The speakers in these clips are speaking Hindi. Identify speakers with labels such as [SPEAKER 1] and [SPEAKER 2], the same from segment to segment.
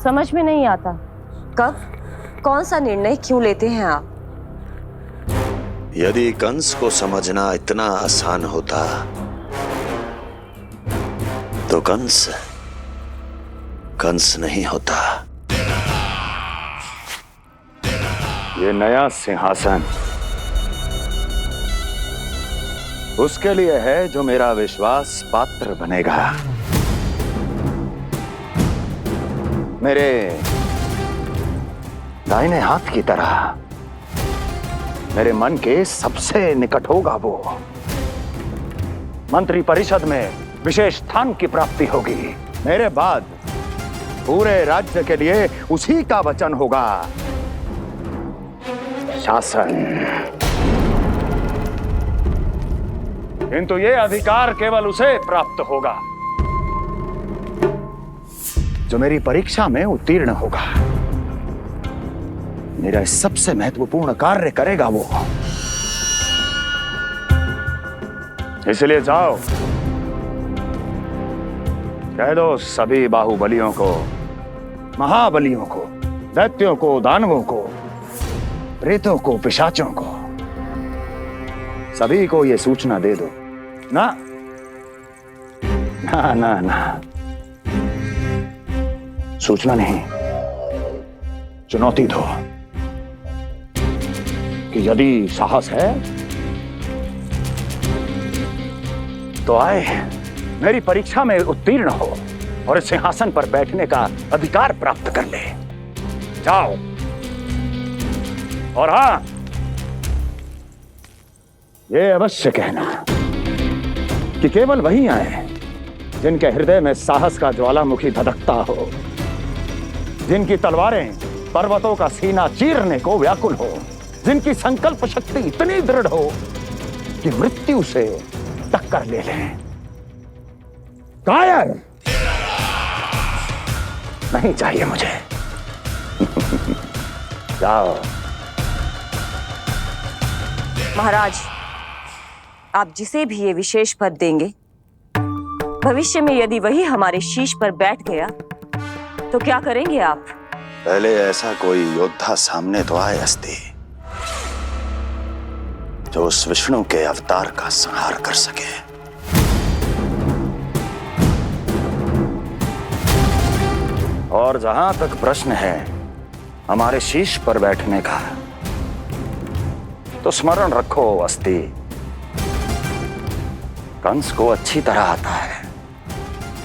[SPEAKER 1] समझ में नहीं आता।
[SPEAKER 2] कब, कौन सा निर्णय क्यों लेते हैं आप?
[SPEAKER 3] यदि कंस को समझना इतना आसान होता तो कंस नहीं होता।
[SPEAKER 4] ये नया सिंहासन उसके लिए है जो मेरा विश्वास पात्र बनेगा। मेरे दाहिने हाथ की तरह मेरे मन के सबसे निकट होगा वो। मंत्री परिषद में विशेष स्थान की प्राप्ति होगी। मेरे बाद पूरे राज्य के लिए उसी का वचन होगा। शासन। किंतु ये अधिकार केवल उसे प्राप्त होगा जो मेरी परीक्षा में उत्तीर्ण होगा। मेरा सबसे महत्वपूर्ण कार्य करेगा वो। इसलिए जाओ, कह दो सभी बाहुबलियों को, महाबलियों को, दैत्यों को, दानवों को, प्रेतों को, पिशाचों को, सभी को यह सूचना दे दो। ना ना ना ना, सूचना नहीं, चुनौती दो कि यदि साहस है तो आए, मेरी परीक्षा में उत्तीर्ण हो और इस सिंहासन पर बैठने का अधिकार प्राप्त कर ले। जाओ। और हां, ये अवश्य कहना कि केवल वही आए जिनके हृदय में साहस का ज्वालामुखी धधकता हो, जिनकी तलवारें पर्वतों का सीना चीरने को व्याकुल हो, जिनकी संकल्प शक्ति इतनी दृढ़ हो कि मृत्यु से टक्कर ले लें। कायर नहीं चाहिए मुझे। जाओ।
[SPEAKER 2] महाराज, आप जिसे भी ये विशेष पद देंगे, भविष्य में यदि वही हमारे शीश पर बैठ गया तो क्या करेंगे आप?
[SPEAKER 3] पहले ऐसा कोई योद्धा सामने तो आए अस्ति, जो उस विष्णु के अवतार का संहार कर सके।
[SPEAKER 4] और जहां तक प्रश्न है हमारे शीश पर बैठने का, तो स्मरण रखो अस्ति, कंस को अच्छी तरह आता है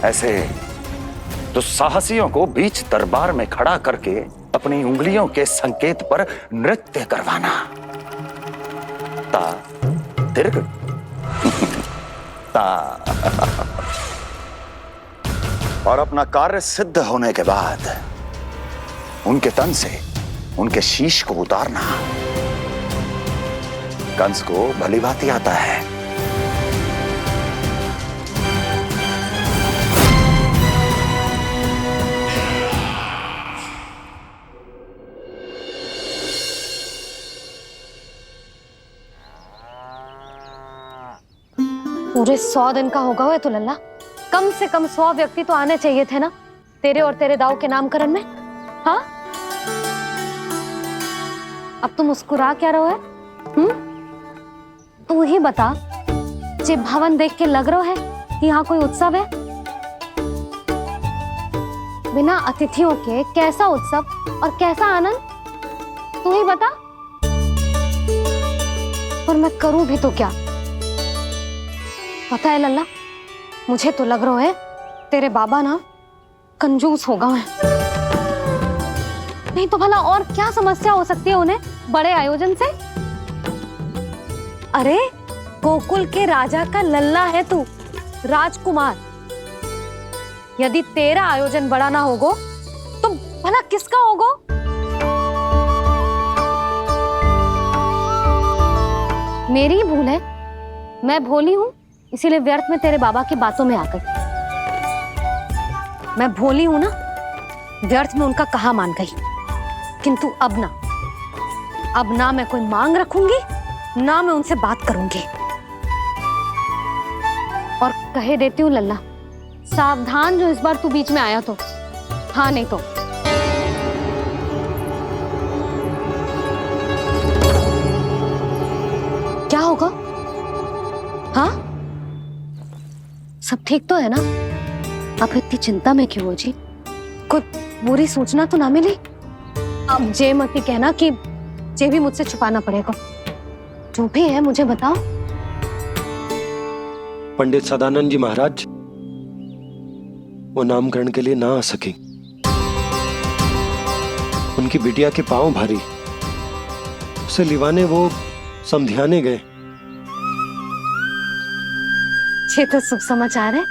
[SPEAKER 4] ऐसे दुस्साहसियों को बीच दरबार में खड़ा करके अपनी उंगलियों के संकेत पर नृत्य करवाना। ता दीर्घ ता।
[SPEAKER 3] और अपना कार्य सिद्ध होने के बाद
[SPEAKER 4] उनके तन से उनके शीश को उतारना
[SPEAKER 3] कंस को भलीभांति आता है।
[SPEAKER 1] पूरे 100 दिन का होगा हुआ तो लल्ला, कम से कम 100 व्यक्ति तो आने चाहिए थे ना तेरे और तेरे दाऊ के नामकरण में। हाँ, अब तुम मुस्कुरा क्या रहो है? तू ही बता, जे भवन देख के लग रहा है कि यहाँ कोई उत्सव है? बिना अतिथियों के कैसा उत्सव और कैसा आनंद, तू ही बता। पर मैं करूं भी तो क्या? पता है लल्ला, मुझे तो लग रहा है तेरे बाबा ना कंजूस होगा है। नहीं तो भला और क्या समस्या हो सकती है उन्हें बड़े आयोजन से? अरे गोकुल के राजा का लल्ला है तू, राजकुमार। यदि तेरा आयोजन बड़ा ना होगो तो भला किसका होगो? मेरी ही भूल है, मैं भोली हूं, इसीलिए व्यर्थ में तेरे बाबा की बातों में आ गई। मैं भोली हूं ना, व्यर्थ में उनका कहा मान गई। किंतु अब ना मैं कोई मांग रखूंगी, ना मैं उनसे बात करूंगी। और कहे देती हूँ लल्ला, सावधान जो इस बार तू बीच में आया तो। हाँ नहीं तो क्या होगा? हाँ, सब ठीक तो है ना? आप इतनी चिंता में क्यों हो जी? कोई बुरी सूचना तो ना मिली? अब जे मत ही कहना कि जे भी मुझसे छुपाना पड़ेगा। जो भी है मुझे बताओ।
[SPEAKER 5] पंडित सदानंद जी महाराज वो नामकरण के लिए ना आ सके। उनकी बिटिया के पांव भारी, उसे लिवाने वो समझाने गए।
[SPEAKER 1] ये तो शुभ समाचार है।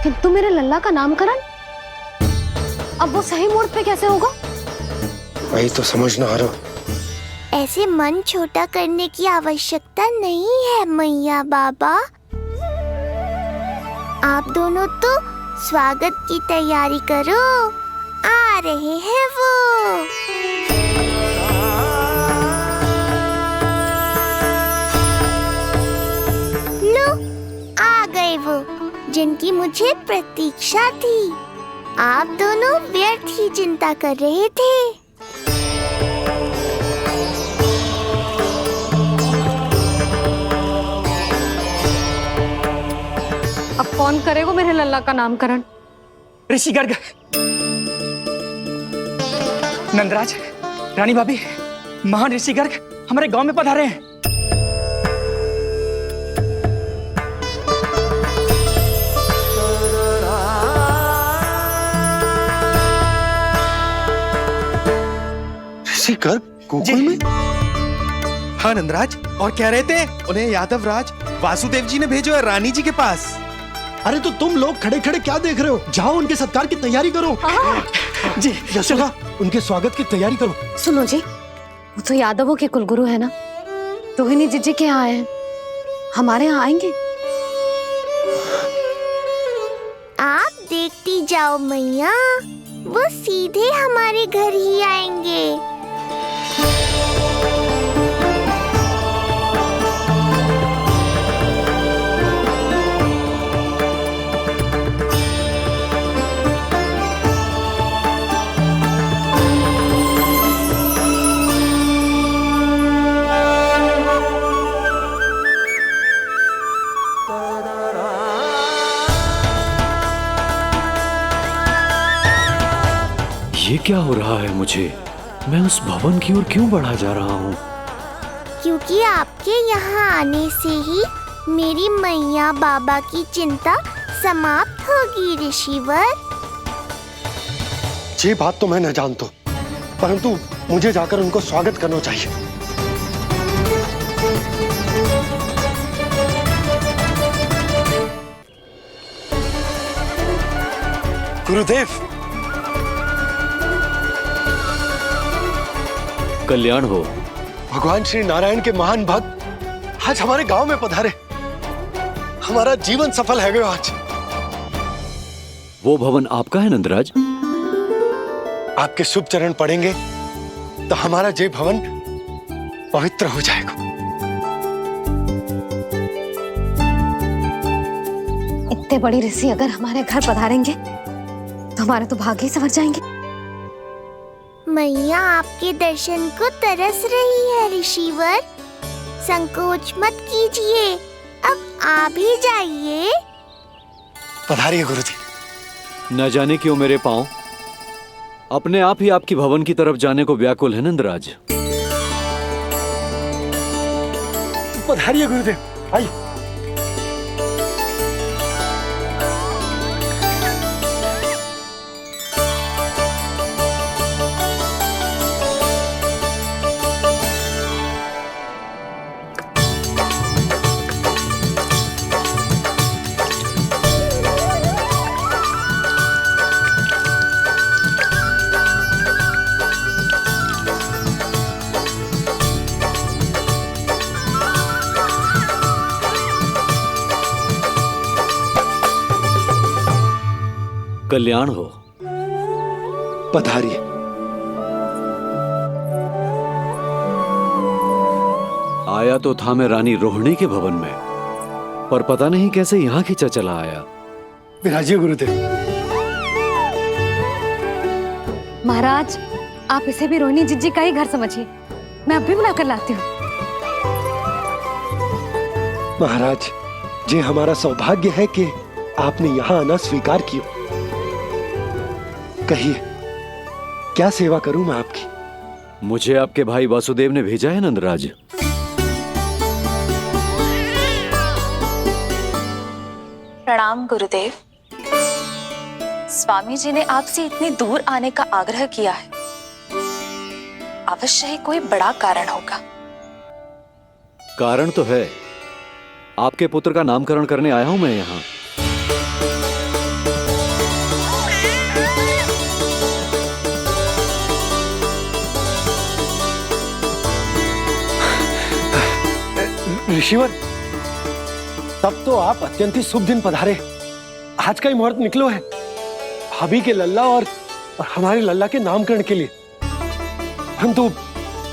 [SPEAKER 1] किंतु मेरे लल्ला का नामकरण अब वो सही मुहूर्त पे कैसे होगा?
[SPEAKER 5] वही तो समझ ना आ रहा।
[SPEAKER 6] ऐसे मन छोटा करने की आवश्यकता नहीं है मैया बाबा। आप दोनों तो स्वागत की तैयारी करो, आ रहे हैं वो। लो, आ गए वो जिनकी मुझे प्रतीक्षा थी। आप दोनों व्यर्थ ही चिंता कर रहे थे।
[SPEAKER 1] अब कौन करेगा मेरे लल्ला का नामकरण?
[SPEAKER 7] ऋषि गर्ग, नंदराज, रानी भाभी, महान ऋषि गर्ग हमारे गांव में पधारे हैं।
[SPEAKER 5] ऋषि गर्ग गोकुल में?
[SPEAKER 8] हाँ नंदराज, और कह रहे थे उन्हें यादव राज वासुदेव जी ने भेजो है रानी जी के पास।
[SPEAKER 5] अरे तो तुम लोग खड़े खड़े क्या देख रहे हो? जाओ उनके सत्कार की तैयारी करो।
[SPEAKER 7] जी
[SPEAKER 5] यशोदा, उनके स्वागत की तैयारी करो।
[SPEAKER 1] सुनो जी, वो तो यादवों के कुलगुरु है ना, रोहिणी जीजी के यहाँ आए हैं, हमारे यहाँ आएंगे।
[SPEAKER 6] आप देखती जाओ मैया, वो सीधे हमारे घर ही आएंगे।
[SPEAKER 9] ये क्या हो रहा है मुझे? मैं उस भवन की ओर क्यों बढ़ा जा रहा हूँ?
[SPEAKER 6] क्योंकि आपके यहाँ आने से ही मेरी मैया बाबा की चिंता समाप्त होगी ऋषिवर।
[SPEAKER 5] ये बात तो मैं न जानता, परंतु मुझे जाकर उनको स्वागत करना चाहिए। गुरुदेव,
[SPEAKER 9] कल्याण हो।
[SPEAKER 5] भगवान श्री नारायण के महान भक्त आज हमारे गांव में पधारे। हमारा जीवन सफल है गया आज।
[SPEAKER 9] वो भवन आपका है नंदराज?
[SPEAKER 5] आपके शुभ चरण पड़ेंगे तो हमारा जय भवन पवित्र हो जाएगा।
[SPEAKER 1] इतने बड़ी ऋषि अगर हमारे घर पधारेंगे तो हमारे तो भाग्य ही संवर जाएंगे।
[SPEAKER 6] मैया आपके दर्शन को तरस रही है ऋषिवर। संकोच मत कीजिए, अब आ भी जाइए।
[SPEAKER 5] पधारिए गुरुजी।
[SPEAKER 9] न जाने क्यों मेरे पांव अपने आप ही आपकी भवन की तरफ जाने को व्याकुल है नंदराज।
[SPEAKER 5] पधारिए गुरुदेव, आइए।
[SPEAKER 9] कल्याण हो।
[SPEAKER 5] पधारिए।
[SPEAKER 9] आया तो था मैं रानी रोहिणी के भवन में, पर पता नहीं कैसे यहाँ खींचा चला आया।
[SPEAKER 5] विराजिए गुरुदेव।
[SPEAKER 1] महाराज, आप इसे भी रोहिणी जिज्जी का ही घर समझिए। मैं अभी बुला कर लाती हूँ।
[SPEAKER 5] महाराज, ये हमारा सौभाग्य है कि आपने यहाँ आना स्वीकार किया। कहिए, क्या सेवा करूं मैं आपकी?
[SPEAKER 9] मुझे आपके भाई वासुदेव ने भेजा है नंदराज।
[SPEAKER 10] प्रणाम गुरुदेव। स्वामी जी ने आपसे इतने दूर आने का आग्रह किया है, अवश्य ही कोई बड़ा कारण होगा।
[SPEAKER 9] कारण तो है, आपके पुत्र का नामकरण करने आया हूं मैं यहाँ।
[SPEAKER 5] ऋषिवर, तब तो आप अत्यंत ही शुभ दिन पधारे। आज का ही मुहूर्त निकलो है भाभी के लल्ला और हमारे लल्ला के नामकरण के लिए। परंतु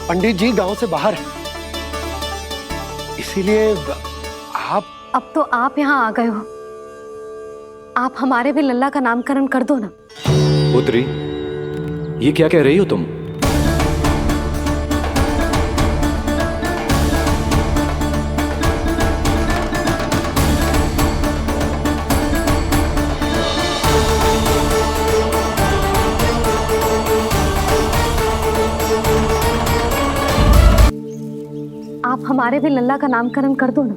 [SPEAKER 5] पंडित जी गांव से बाहर हैं, इसीलिए आप।
[SPEAKER 1] अब तो आप यहाँ आ गए हो, आप हमारे भी लल्ला का नामकरण कर दो ना।
[SPEAKER 9] पुत्री, ये क्या कह रही हो तुम?
[SPEAKER 1] आप हमारे भी लल्ला का नामकरण कर दो ना।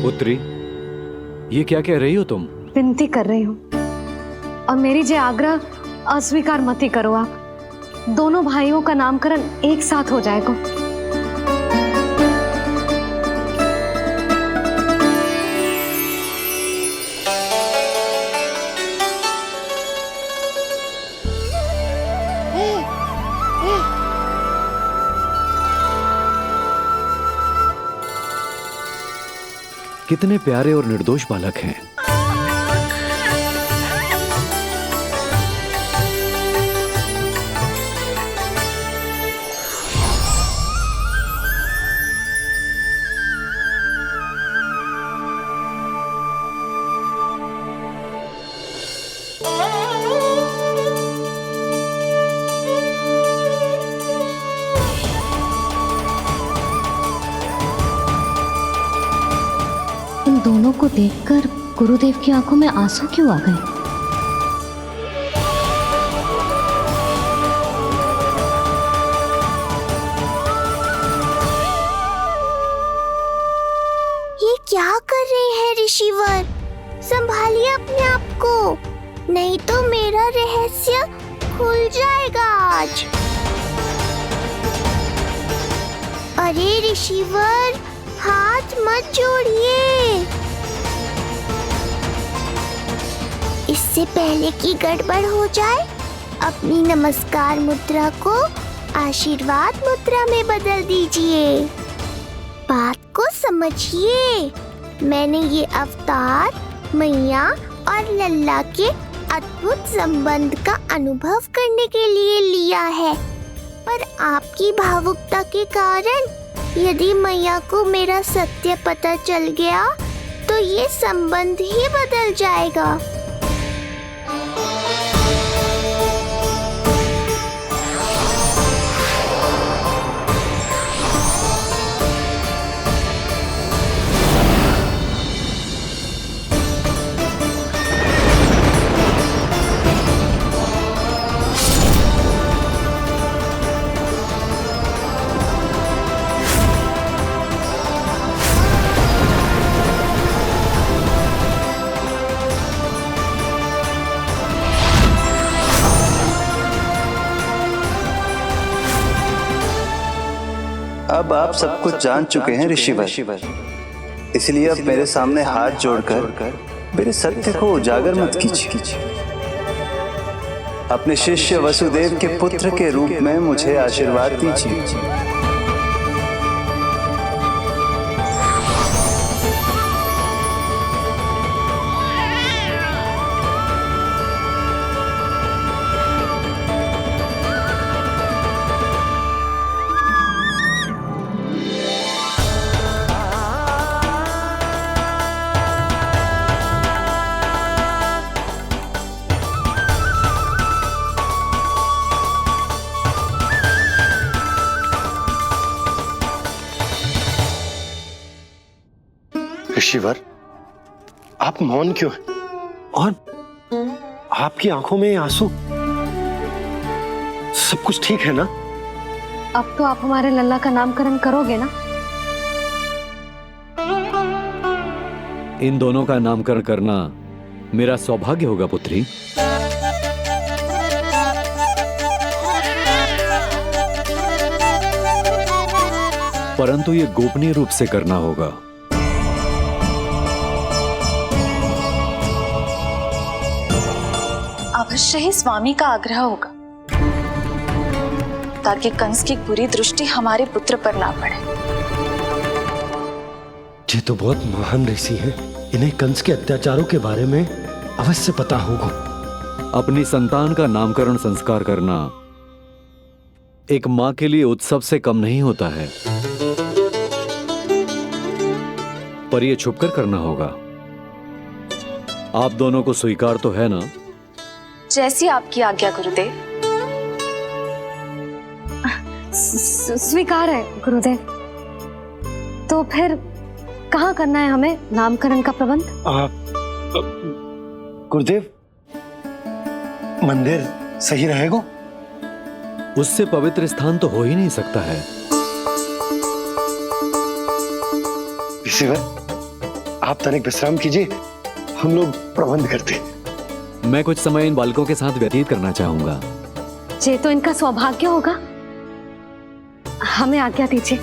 [SPEAKER 9] पुत्री, ये क्या कह रही हो तुम?
[SPEAKER 1] विनती कर रही हूँ, और मेरी जे आग्रह अस्वीकार मत ही करो। आप दोनों भाइयों का नामकरण एक साथ हो जाएगा।
[SPEAKER 9] कितने प्यारे और निर्दोष बालक हैं।
[SPEAKER 1] इन दोनों को देखकर गुरुदेव की आंखों में आंसू क्यों आ गए?
[SPEAKER 6] ये क्या कर रहे हैं ऋषिवर? संभालिए अपने आप को, नहीं तो मेरा रहस्य खुल जाएगा आज। अरे ऋषिवर, हाथ मत जोड़िए। इससे पहले कि गड़बड़ हो जाए, अपनी नमस्कार मुद्रा को आशीर्वाद मुद्रा में बदल दीजिए। बात को समझिए। मैंने ये अवतार मैया और लल्ला के अद्भुत संबंध का अनुभव करने के लिए लिया है, पर आपकी भावुकता के कारण यदि मैया को मेरा सत्य पता चल गया तो ये संबंध ही बदल जाएगा।
[SPEAKER 3] अब आप सब कुछ जान चुके हैं ऋषिवर, इसलिए अब मेरे सामने हाथ जोड़कर मेरे सत्य को उजागर मत कीजिए। अपने शिष्य वसुदेव के पुत्र के रूप में मुझे आशीर्वाद दीजिए।
[SPEAKER 5] ऋषिवर, आप मौन क्यों हैं? और आपकी आंखों में आंसू, सब कुछ ठीक है ना?
[SPEAKER 1] अब तो आप हमारे लल्ला का नामकरण करोगे ना?
[SPEAKER 9] इन दोनों का नामकरण करना मेरा सौभाग्य होगा पुत्री। परंतु ये गोपनीय रूप से करना होगा।
[SPEAKER 10] अवश्य ही स्वामी का आग्रह होगा, ताकि कंस की बुरी दृष्टि हमारे पुत्र पर ना पड़े।
[SPEAKER 5] ये तो बहुत महान ऋषि हैं, इन्हें कंस के अत्याचारों के बारे में अवश्य पता होगा।
[SPEAKER 9] अपनी संतान का नामकरण संस्कार करना एक मां के लिए उत्सव से कम नहीं होता है, पर यह छुपकर करना होगा। आप दोनों को स्वीकार तो है ना?
[SPEAKER 10] जैसी आपकी आज्ञा गुरुदेव।
[SPEAKER 1] स्वीकार है गुरुदेव। तो फिर कहाँ करना है हमें नामकरण का प्रबंध?
[SPEAKER 5] गुरुदेव, मंदिर सही रहेगा?
[SPEAKER 9] उससे पवित्र स्थान तो हो ही नहीं सकता है।
[SPEAKER 5] ऋषिवर, आप तनिक विश्राम कीजिए, हम लोग प्रबंध करते हैं।
[SPEAKER 9] मैं कुछ समय इन बालकों के साथ व्यतीत करना चाहूंगा।
[SPEAKER 1] ये तो इनका सौभाग्य होगा। हमें आज्ञा दीजिए।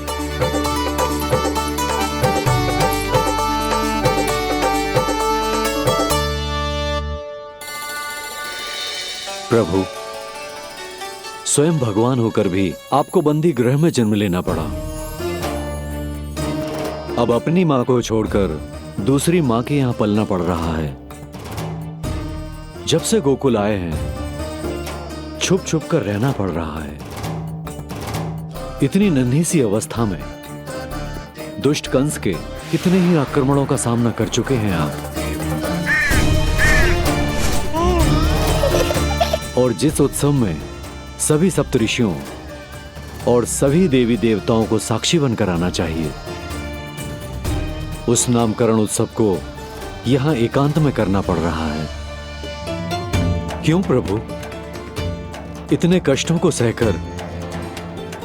[SPEAKER 9] प्रभु, स्वयं भगवान होकर भी आपको बंदी गृह में जन्म लेना पड़ा। अब अपनी मां को छोड़कर दूसरी मां के यहां पलना पड़ रहा है। जब से गोकुल आए हैं, छुप छुप कर रहना पड़ रहा है। इतनी नन्ही सी अवस्था में दुष्ट कंस के कितने ही आक्रमणों का सामना कर चुके हैं आप। और जिस उत्सव में सभी सप्तऋषियों और सभी देवी देवताओं को साक्षी बनकर आना चाहिए, उस नामकरण उत्सव को यहां एकांत में करना पड़ रहा है। क्यों प्रभु, इतने कष्टों को सहकर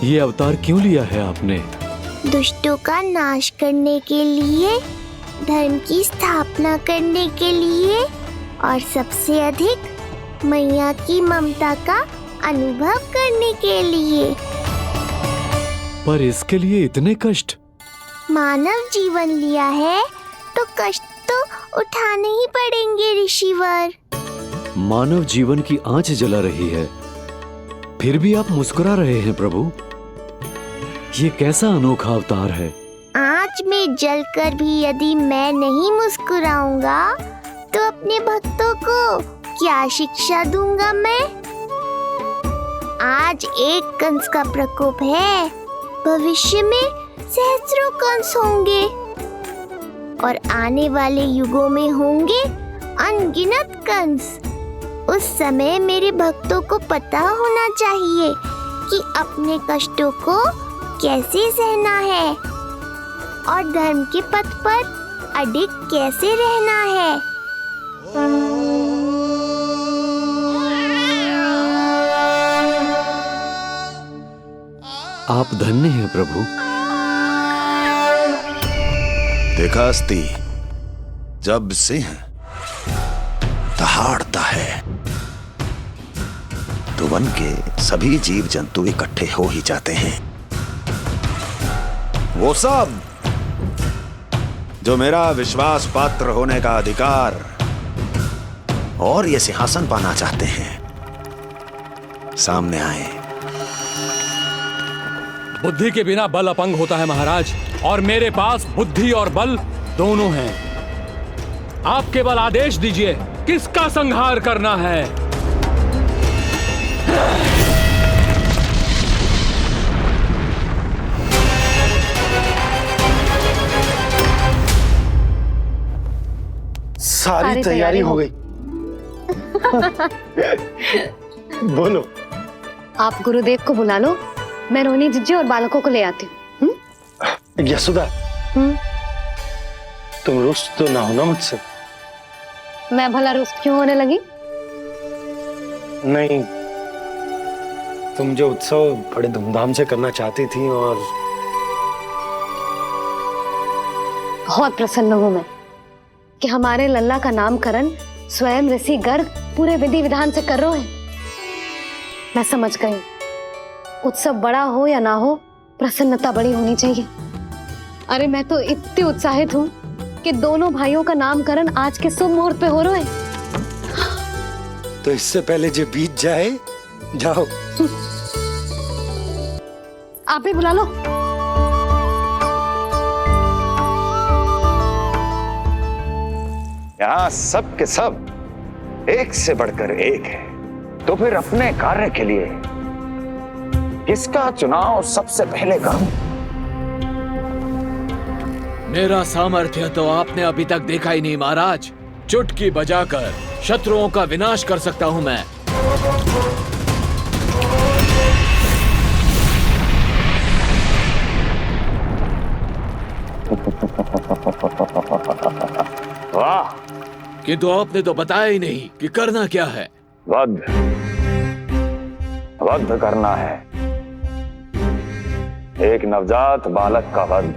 [SPEAKER 9] ये अवतार क्यों लिया है आपने?
[SPEAKER 6] दुष्टों का नाश करने के लिए, धर्म की स्थापना करने के लिए और सबसे अधिक मैया की ममता का अनुभव करने के लिए।
[SPEAKER 9] पर इसके लिए इतने कष्ट?
[SPEAKER 6] मानव जीवन लिया है तो कष्ट तो उठाने ही पड़ेंगे ऋषिवर।
[SPEAKER 9] मानव जीवन की आंच जला रही है, फिर भी आप मुस्कुरा रहे हैं प्रभु। ये कैसा अनोखा अवतार है?
[SPEAKER 6] आंच में जलकर भी यदि मैं नहीं मुस्कुराऊंगा तो अपने भक्तों को क्या शिक्षा दूंगा मैं? आज एक कंस का प्रकोप है, भविष्य में सहस्रों कंस होंगे और आने वाले युगों में होंगे अनगिनत कंस। उस समय मेरे भक्तों को पता होना चाहिए कि अपने कष्टों को कैसे सहना है और धर्म के पथ पर अडिग कैसे रहना है।
[SPEAKER 9] आप धन्य हैं प्रभु।
[SPEAKER 11] देखा अस्ति, जब सिंह दहाड़ता है तो वन के सभी जीव जंतु इकट्ठे हो ही जाते हैं। वो सब जो मेरा विश्वास पात्र होने का अधिकार और ये सिंहासन पाना चाहते हैं, सामने आए।
[SPEAKER 12] बुद्धि के बिना बल अपंग होता है महाराज, और मेरे पास बुद्धि और बल दोनों हैं। आप केवल आदेश दीजिए किसका संहार करना है।
[SPEAKER 5] सारी तैयारी हो गई। बोलो।
[SPEAKER 1] आप गुरुदेव को बुला लो, मैं रोहिणी जीजी और बालकों को ले आती हूँ।
[SPEAKER 5] यशोदा, तुम रुष्ट तो ना हो ना मुझसे?
[SPEAKER 1] मैं भला रुष्ट क्यों होने लगी?
[SPEAKER 5] नहीं, तुम जो उत्सव बड़े धूमधाम से करना चाहती थी और
[SPEAKER 1] बहुत प्रसन्न हूं मैं कि हमारे लल्ला का नामकरण स्वयं ऋषि गर्ग पूरे विधि विधान से कर रहे हैं। मैं समझ गई, उत्सव बड़ा हो या ना हो, प्रसन्नता बड़ी होनी चाहिए। अरे मैं तो इतनी उत्साहित हूँ कि दोनों भाइयों का नामकरण आज के शुभ मुहूर्त पे हो रहे हैं।
[SPEAKER 5] तो इससे पहले जो बीत जाए, जाओ।
[SPEAKER 1] आप भी बुला लो।
[SPEAKER 4] यहाँ सब के सब एक से बढ़कर एक है, तो फिर अपने कार्य के लिए किसका चुनाव सबसे पहले करूं?
[SPEAKER 9] मेरा सामर्थ्य तो आपने अभी तक देखा ही नहीं महाराज। चुटकी बजाकर शत्रुओं का विनाश कर सकता हूं मैं।
[SPEAKER 4] वाह!
[SPEAKER 9] किंतु आपने तो बताया ही नहीं कि करना क्या है।
[SPEAKER 4] वध करना है, एक नवजात बालक का वध।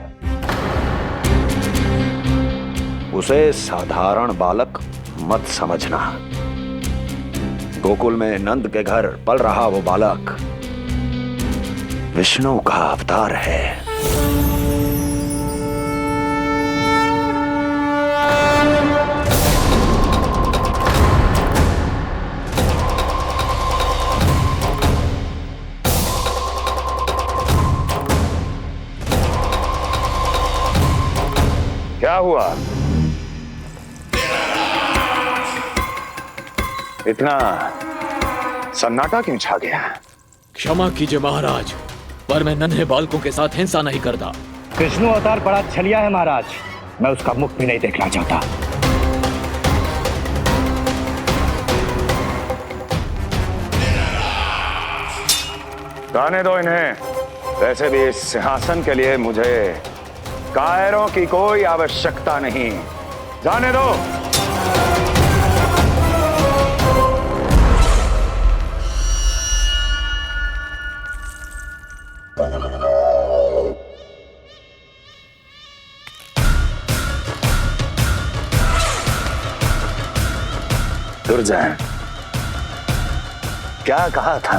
[SPEAKER 11] उसे साधारण बालक मत समझना। गोकुल में नंद के घर पल रहा वो बालक विष्णु का अवतार है।
[SPEAKER 4] क्या हुआ? इतना सन्नाटा क्यों छा गया?
[SPEAKER 9] क्षमा कीजिए महाराज, पर मैं नन्हे बालकों के साथ हिंसा नहीं करता।
[SPEAKER 13] विष्णु अवतार बड़ा छलिया है महाराज, मैं उसका मुख भी नहीं देखना चाहता।
[SPEAKER 4] जाने दो इन्हें। वैसे भी इस सिंहासन के लिए मुझे कायरों की कोई आवश्यकता नहीं। जाने दो। दुर्जन, क्या कहा था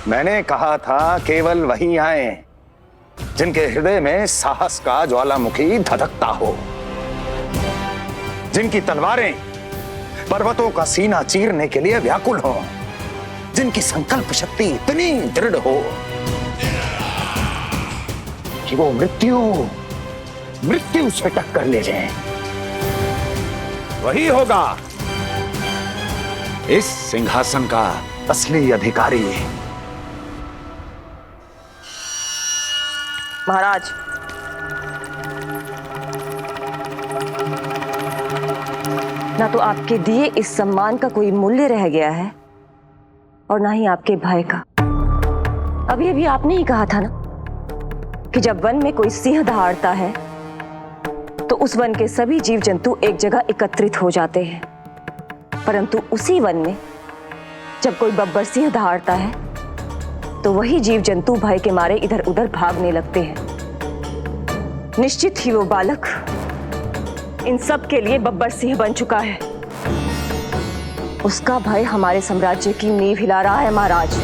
[SPEAKER 4] मैंने कहा था केवल वही आए जिनके हृदय में साहस का ज्वालामुखी धधकता हो, जिनकी तलवारें पर्वतों का सीना चीरने के लिए व्याकुल हो, जिनकी संकल्प शक्ति इतनी दृढ़ हो कि वो मृत्यु से टक्कर ले जाएं।
[SPEAKER 11] वही होगा इस सिंहासन का
[SPEAKER 4] असली अधिकारी।
[SPEAKER 2] महाराज, ना तो आपके दिए इस सम्मान का कोई मूल्य रह गया है और ना ही आपके भय का। अभी अभी आपने ही कहा था ना कि जब वन में कोई सिंह दहाड़ता है तो उस वन के सभी जीव जंतु एक जगह एकत्रित हो जाते हैं, परंतु उसी वन में जब कोई बब्बर सिंह दहाड़ता है तो वही जीव जंतु भय के मारे इधर उधर भागने लगते हैं। निश्चित ही वो बालक इन सब के लिए बब्बर सिंह बन चुका है। उसका भय हमारे साम्राज्य की नींव हिला रहा है महाराज।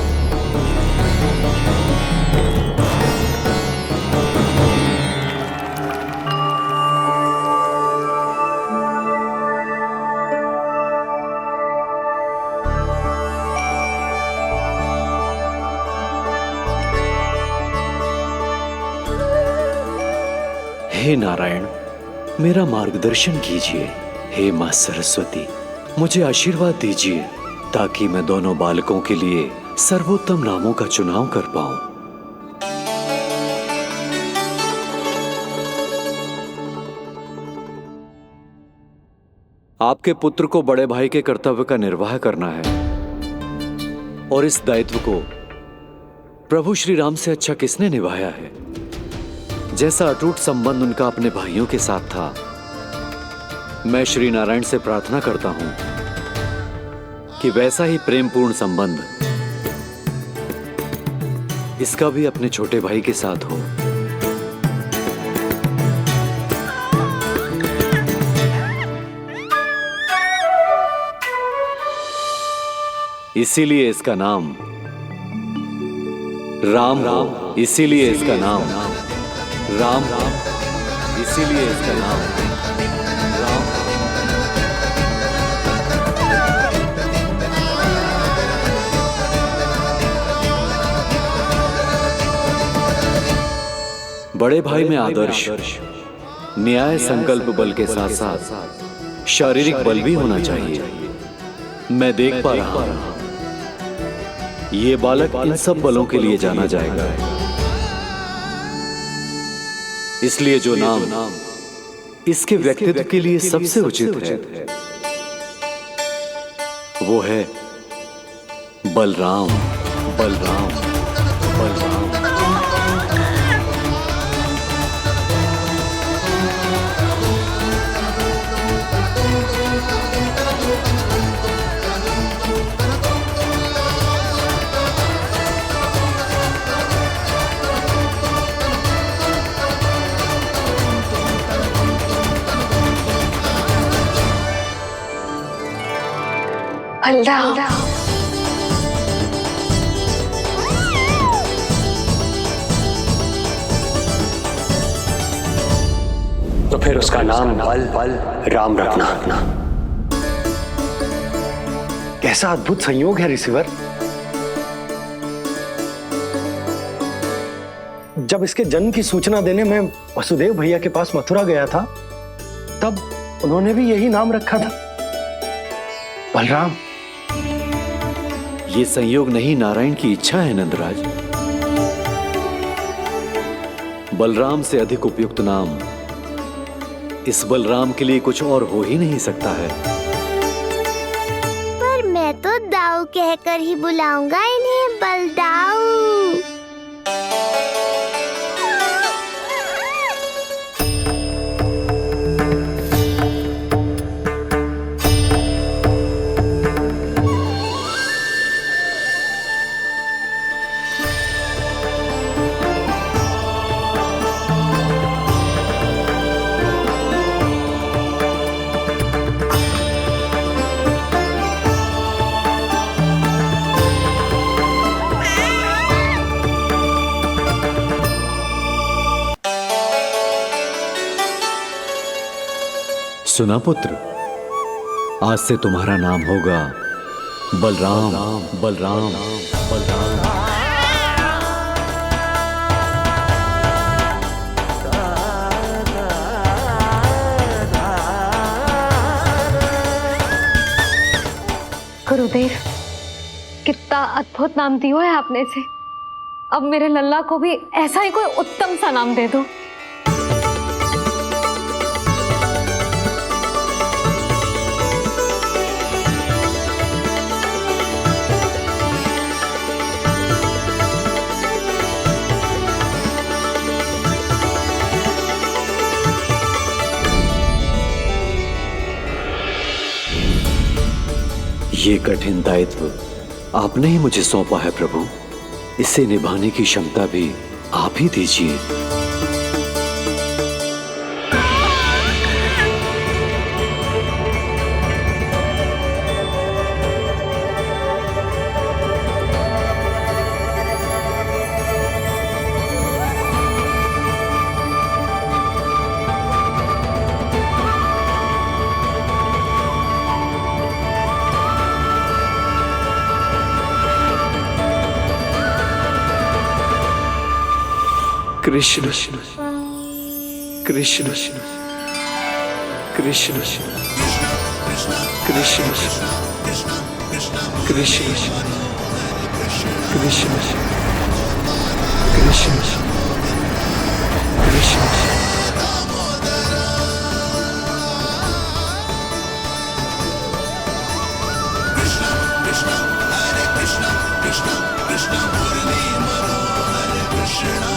[SPEAKER 9] हे नारायण, मेरा मार्गदर्शन कीजिए। हे मां सरस्वती, मुझे आशीर्वाद दीजिए ताकि मैं दोनों बालकों के लिए सर्वोत्तम नामों का चुनाव कर पाऊं। आपके पुत्र को बड़े भाई के कर्तव्य का निर्वाह करना है और इस दायित्व को प्रभु श्री राम से अच्छा किसने निभाया है। जैसा अटूट संबंध उनका अपने भाइयों के साथ था, मैं श्री नारायण से प्रार्थना करता हूं कि वैसा ही प्रेमपूर्ण संबंध इसका भी अपने छोटे भाई के साथ हो। इसीलिए इसका नाम राम हो, इसीलिए इसका नाम राम, इसीलिए इसका नाम राम। बड़े भाई में आदर्श, न्याय संकल्प बल के साथ साथ शारीरिक बल भी होना चाहिए। मैं देख पा रहा हूं ये बालक इन सब बलों के लिए जाना जाएगा। इसलिए जो नाम इसके व्यक्तित्व के लिए सबसे उचित है वो है बलराम। बलराम, बलराम।
[SPEAKER 10] बलराम,
[SPEAKER 13] तो फिर उसका नाम बल राम रखना। कैसा अद्भुत संयोग है रिसीवर। जब इसके जन्म की सूचना देने में वसुदेव भैया के पास मथुरा गया था, तब उन्होंने भी यही नाम रखा था, बलराम।
[SPEAKER 9] ये संयोग नहीं, नारायण की इच्छा है नंदराज। बलराम से अधिक उपयुक्त नाम इस बलराम के लिए कुछ और हो ही नहीं सकता है।
[SPEAKER 6] पर मैं तो दाऊ कहकर ही बुलाऊंगा इन्हें, बलदाऊ।
[SPEAKER 9] सुना पुत्र, आज से तुम्हारा नाम होगा बलराम। बलराम, बलराम।
[SPEAKER 1] गुरुदेव, कितना अद्भुत नाम दिया है आपने इसे। अब मेरे लल्ला को भी ऐसा ही कोई उत्तम सा नाम दे दो।
[SPEAKER 9] ये कठिन दायित्व आपने ही मुझे सौंपा है प्रभु। इसे निभाने की क्षमता भी आप ही दीजिए। कृष्ण कृष्ण कृष्ण कृष्ण कृष्ण कृष्ण कृष्ण कृष्ण कृष्ण।
[SPEAKER 14] कृष्ण मुरली मनोहर कृष्ण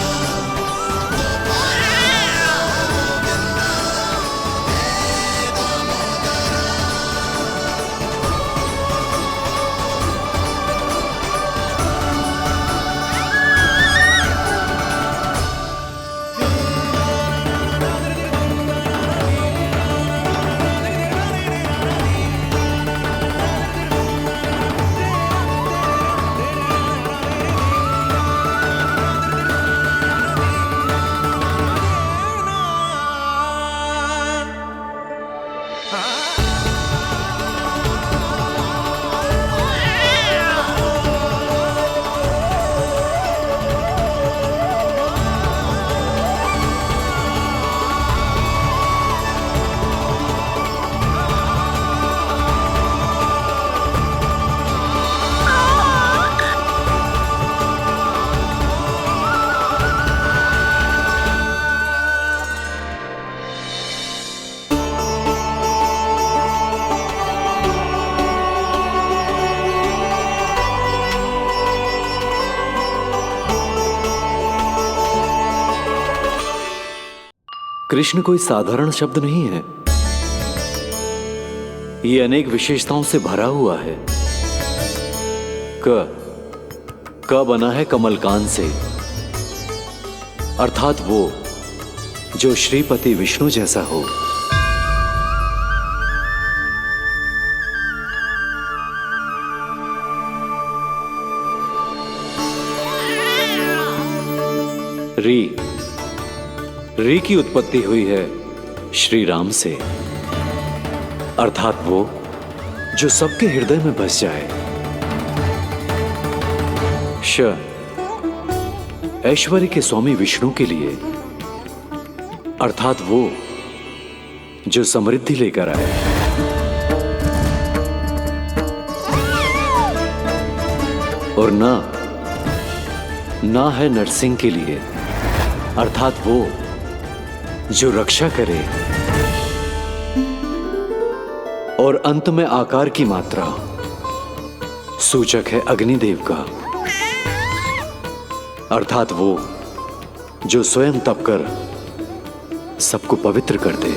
[SPEAKER 9] कृष्ण कोई साधारण शब्द नहीं है। ये अनेक विशेषताओं से भरा हुआ है। क बना है कमलकांत से, अर्थात वो जो श्रीपति विष्णु जैसा हो। री की उत्पत्ति हुई है श्री राम से, अर्थात वो जो सबके हृदय में बस जाए। ऐश्वर्य के स्वामी विष्णु के लिए, अर्थात वो जो समृद्धि लेकर आए। और ना है नरसिंह के लिए, अर्थात वो जो रक्षा करे। और अंत में आकार की मात्रा सूचक है अग्निदेव का, अर्थात वो जो स्वयं तप कर सबको पवित्र कर दे।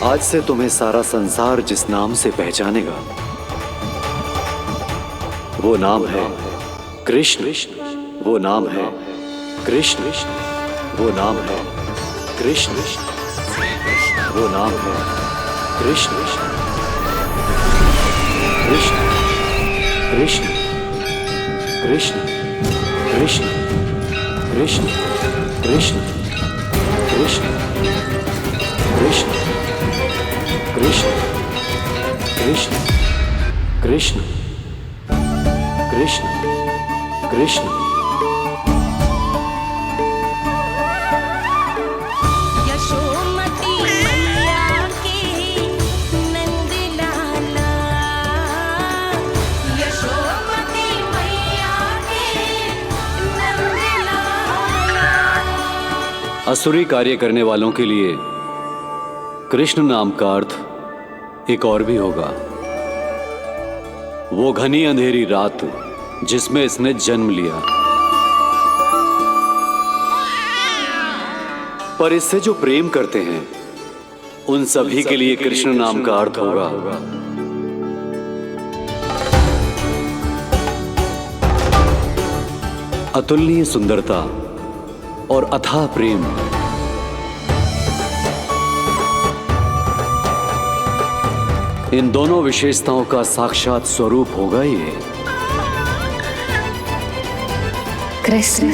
[SPEAKER 9] आज से तुम्हें सारा संसार जिस नाम से पहचानेगा वो नाम है कृष्ण। वो नाम है कृष्ण। वो नाम है कृष्ण। वो नाम है कृष्ण। कृष्ण कृष्ण कृष्ण कृष्ण कृष्ण कृष्ण कृष्ण कृष्ण कृष्ण कृष्ण कृष्ण कृष्ण कृष्ण।
[SPEAKER 14] यशोमती मैया के नंद लाला, यशोमती मैया के नंद लाला।
[SPEAKER 9] असुरी कार्य करने वालों के लिए कृष्ण नाम का अर्थ एक और भी होगा। वो घनी अंधेरी रात जिसमें इसने जन्म लिया, पर इससे जो प्रेम करते हैं उन सभी के लिए कृष्ण नाम का अर्थ होगा अतुलनीय सुंदरता और अथाह प्रेम। इन दोनों विशेषताओं का साक्षात स्वरूप होगा ये
[SPEAKER 1] कृष्ण।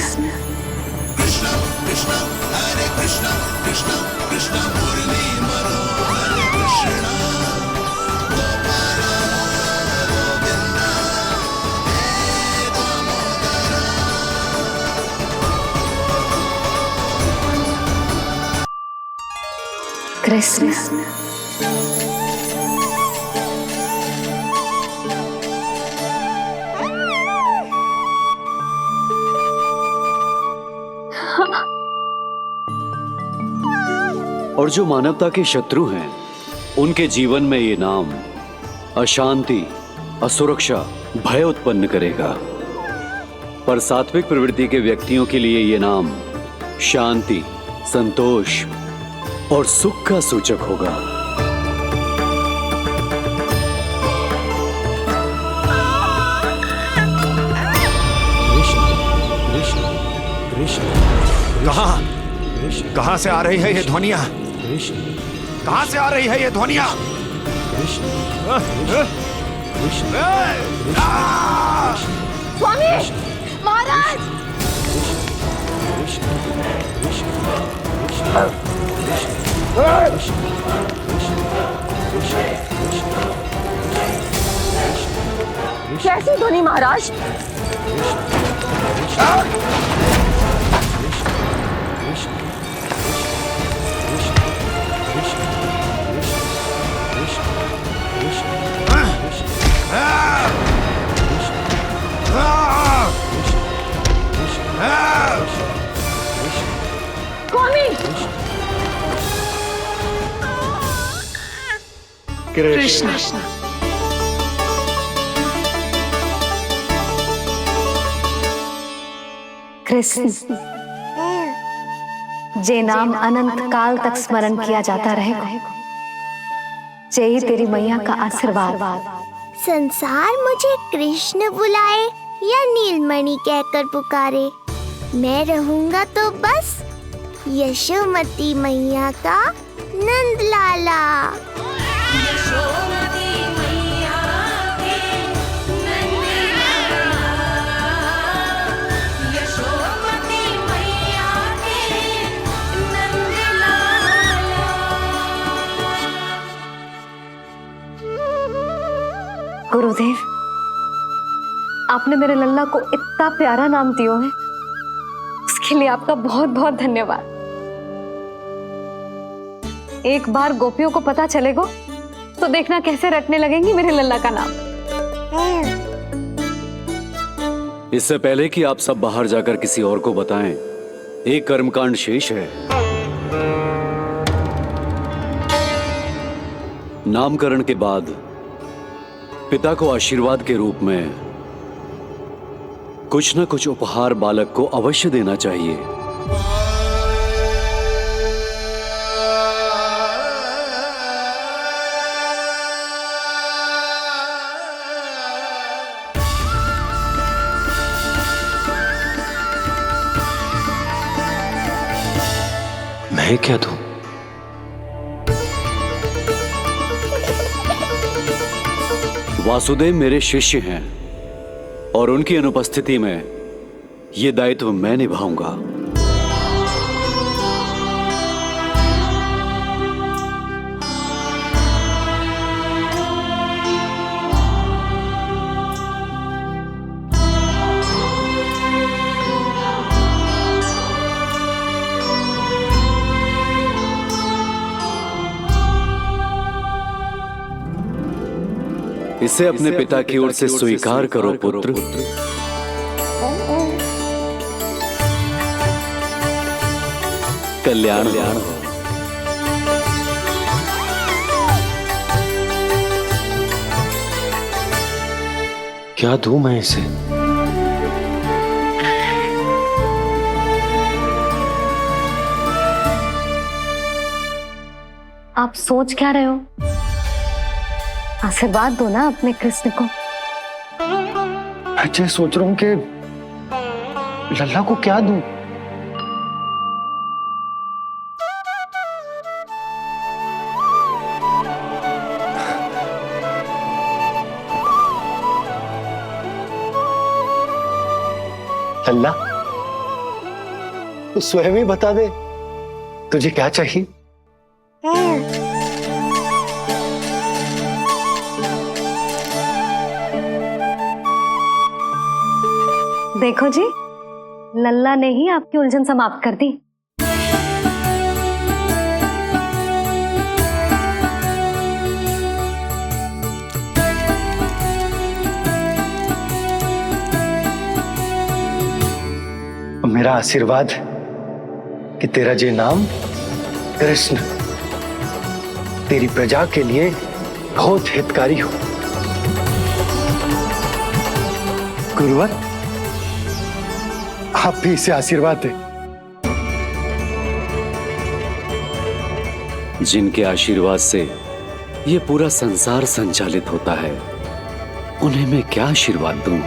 [SPEAKER 1] कृष्ण
[SPEAKER 9] और जो मानवता के शत्रु हैं उनके जीवन में ये नाम अशांति, असुरक्षा, भय उत्पन्न करेगा, पर सात्विक प्रवृत्ति के व्यक्तियों के लिए ये नाम शांति, संतोष और सुख का सूचक होगा। कृष्ण कृष्ण कृष्ण
[SPEAKER 11] कहां से आ रही है ये ध्वनियां? कहां से आ रही है ये ध्वनियां?
[SPEAKER 14] स्वामी, महाराज,
[SPEAKER 2] कैसी ध्वनि महाराज?
[SPEAKER 14] स्वामी
[SPEAKER 13] कृष्ण
[SPEAKER 1] कृष्ण, जे नाम अनंत काल तक स्मरण किया जाता रहेगा, जय तेरी मैया का आशीर्वाद।
[SPEAKER 6] संसार मुझे कृष्ण बुलाए या नीलमणि कहकर पुकारे, मैं रहूंगा तो बस यशोमती मैया का नंद लाला।
[SPEAKER 14] यशोमती मैया के नंद लाला, यशोमती मैया के नंद लाला।
[SPEAKER 1] गुरुदेव, आपने मेरे लल्ला को इतना प्यारा नाम दियो है, उसके लिए आपका बहुत बहुत धन्यवाद। एक बार गोपियों को पता चलेगा तो देखना कैसे रटने लगेंगी मेरे लल्ला का नाम।
[SPEAKER 9] इससे पहले कि आप सब बाहर जाकर किसी और को बताएं, एक कर्मकांड शेष है। नामकरण के बाद पिता को आशीर्वाद के रूप में कुछ न कुछ उपहार बालक को अवश्य देना चाहिए।
[SPEAKER 5] मैं क्या दूं?
[SPEAKER 9] वासुदेव मेरे शिष्य हैं और उनकी अनुपस्थिति में यह दायित्व मैं निभाऊंगा। इसे अपने पिता की ओर से स्वीकार करो पुत्र। कल्याण हो।
[SPEAKER 5] क्या दूं मैं इसे?
[SPEAKER 1] आप सोच क्या रहे हो? आशीर्वाद दो ना अपने कृष्ण को।
[SPEAKER 13] अच्छा, सोच रहा हूं कि लल्ला को क्या दूं। लल्ला, तू स्वयं ही बता दे तुझे क्या चाहिए।
[SPEAKER 1] देखो जी, लल्ला ने ही आपकी उलझन समाप्त कर दी।
[SPEAKER 13] मेरा आशीर्वाद कि तेरा जे नाम कृष्ण तेरी प्रजा के लिए बहुत हितकारी हो। गुरुवर, आप भी इसे आशीर्वाद दें।
[SPEAKER 9] जिनके आशीर्वाद से ये पूरा संसार संचालित होता है, उन्हें मैं क्या आशीर्वाद दूं?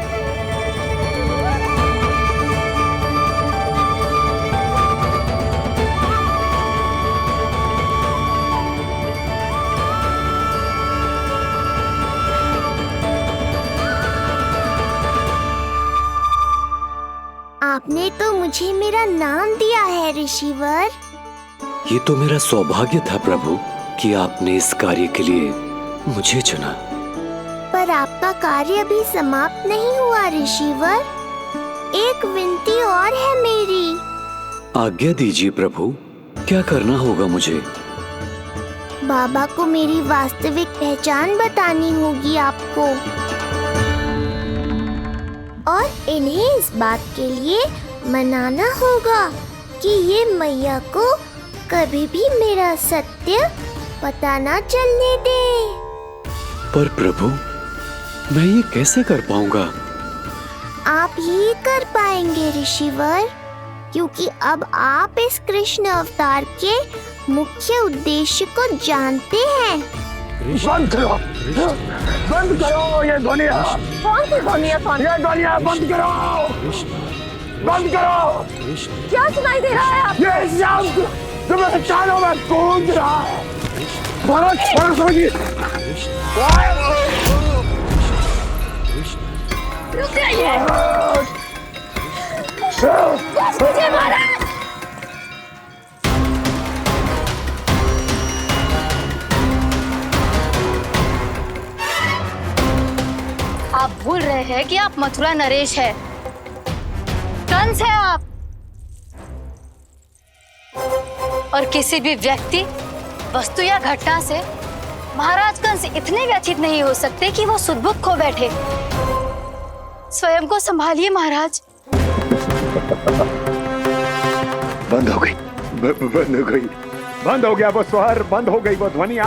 [SPEAKER 6] आपने तो मुझे मेरा नाम दिया है ऋषिवर।
[SPEAKER 9] ये तो मेरा सौभाग्य था प्रभु कि आपने इस कार्य के लिए मुझे चुना।
[SPEAKER 6] पर आपका कार्य अभी समाप्त नहीं हुआ ऋषिवर। एक विनती और है मेरी।
[SPEAKER 9] आज्ञा दीजिए प्रभु, क्या करना होगा मुझे?
[SPEAKER 6] बाबा को मेरी वास्तविक पहचान बतानी होगी आपको, और इन्हें इस बात के लिए मनाना होगा कि ये मैया को कभी भी मेरा सत्य पता ना चलने दे।
[SPEAKER 9] पर प्रभु, मैं ये कैसे कर पाऊंगा?
[SPEAKER 6] आप ही कर पाएंगे ऋषिवर, क्योंकि अब आप इस कृष्ण अवतार के मुख्य उद्देश्य को जानते हैं।
[SPEAKER 4] बंद करो, बंद करो ये ध्वनिया।
[SPEAKER 6] कौन सी ध्वनिया?
[SPEAKER 4] ये ध्वनिया बंद करो, बंद करो।
[SPEAKER 6] क्या सुनाई दे रहा है आप?
[SPEAKER 4] ये शब्द जो मेरे कानों में गूंज रहा है। भरत, भरत समझिए।
[SPEAKER 6] रुक जाइए। मुझे मारा।
[SPEAKER 1] आप भूल रहे हैं कि आप मथुरा नरेश है, कंस है आप। और किसी भी व्यक्ति, वस्तु या घटना से महाराज कंस इतने व्यथित नहीं हो सकते कि वो सुदबुद्ध खो बैठे। स्वयं को संभालिए महाराज।
[SPEAKER 4] बंद हो गई, बंद हो गई, बंद हो गया वो स्वर, बंद हो गई वो ध्वनिया।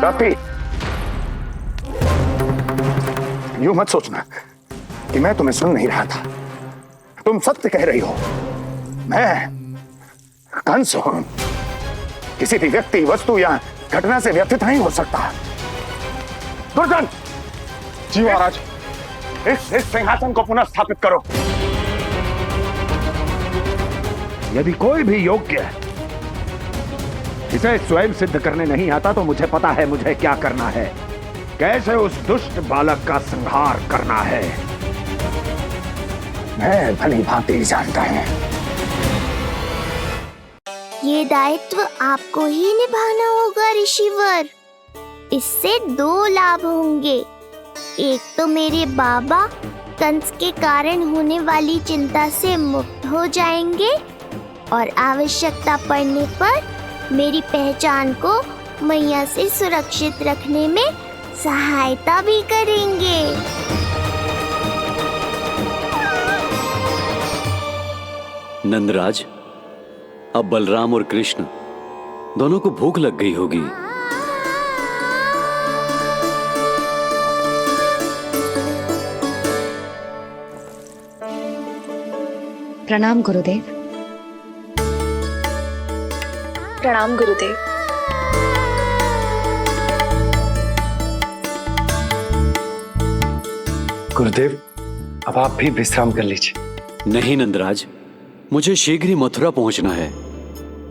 [SPEAKER 4] काफी। यूं मत सोचना कि मैं तुम्हें सुन नहीं रहा था। तुम सत्य कह रही हो। मैं कंस हूं। किसी भी व्यक्ति, वस्तु या घटना से व्यथित नहीं हो सकता। दुर्जन! जी महाराज। इस सिंहासन को पुनः स्थापित करो। यदि कोई भी योग्य इसे स्वयं सिद्ध करने नहीं आता तो मुझे पता है मुझे क्या करना है, कैसे उस दुष्ट बालक का संहार करना है। मैं भली भांति जानता हूं।
[SPEAKER 6] ये दायित्व आपको ही निभाना होगा ऋषिवर। इससे दो लाभ होंगे। एक तो मेरे बाबा कंस के कारण होने वाली चिंता से मुक्त हो जाएंगे, और आवश्यकता पड़ने पर मेरी पहचान को मैया से सुरक्षित रखने में सहायता भी करेंगे।
[SPEAKER 9] नंदराज, अब बलराम और कृष्ण दोनों को भूख लग गई होगी।
[SPEAKER 1] प्रणाम गुरुदेव।
[SPEAKER 10] प्रणाम गुरुदेव।
[SPEAKER 13] गुरुदेव, अब आप भी विश्राम कर लीजिए।
[SPEAKER 9] नहीं नंदराज, मुझे शीघ्र ही मथुरा पहुंचना है।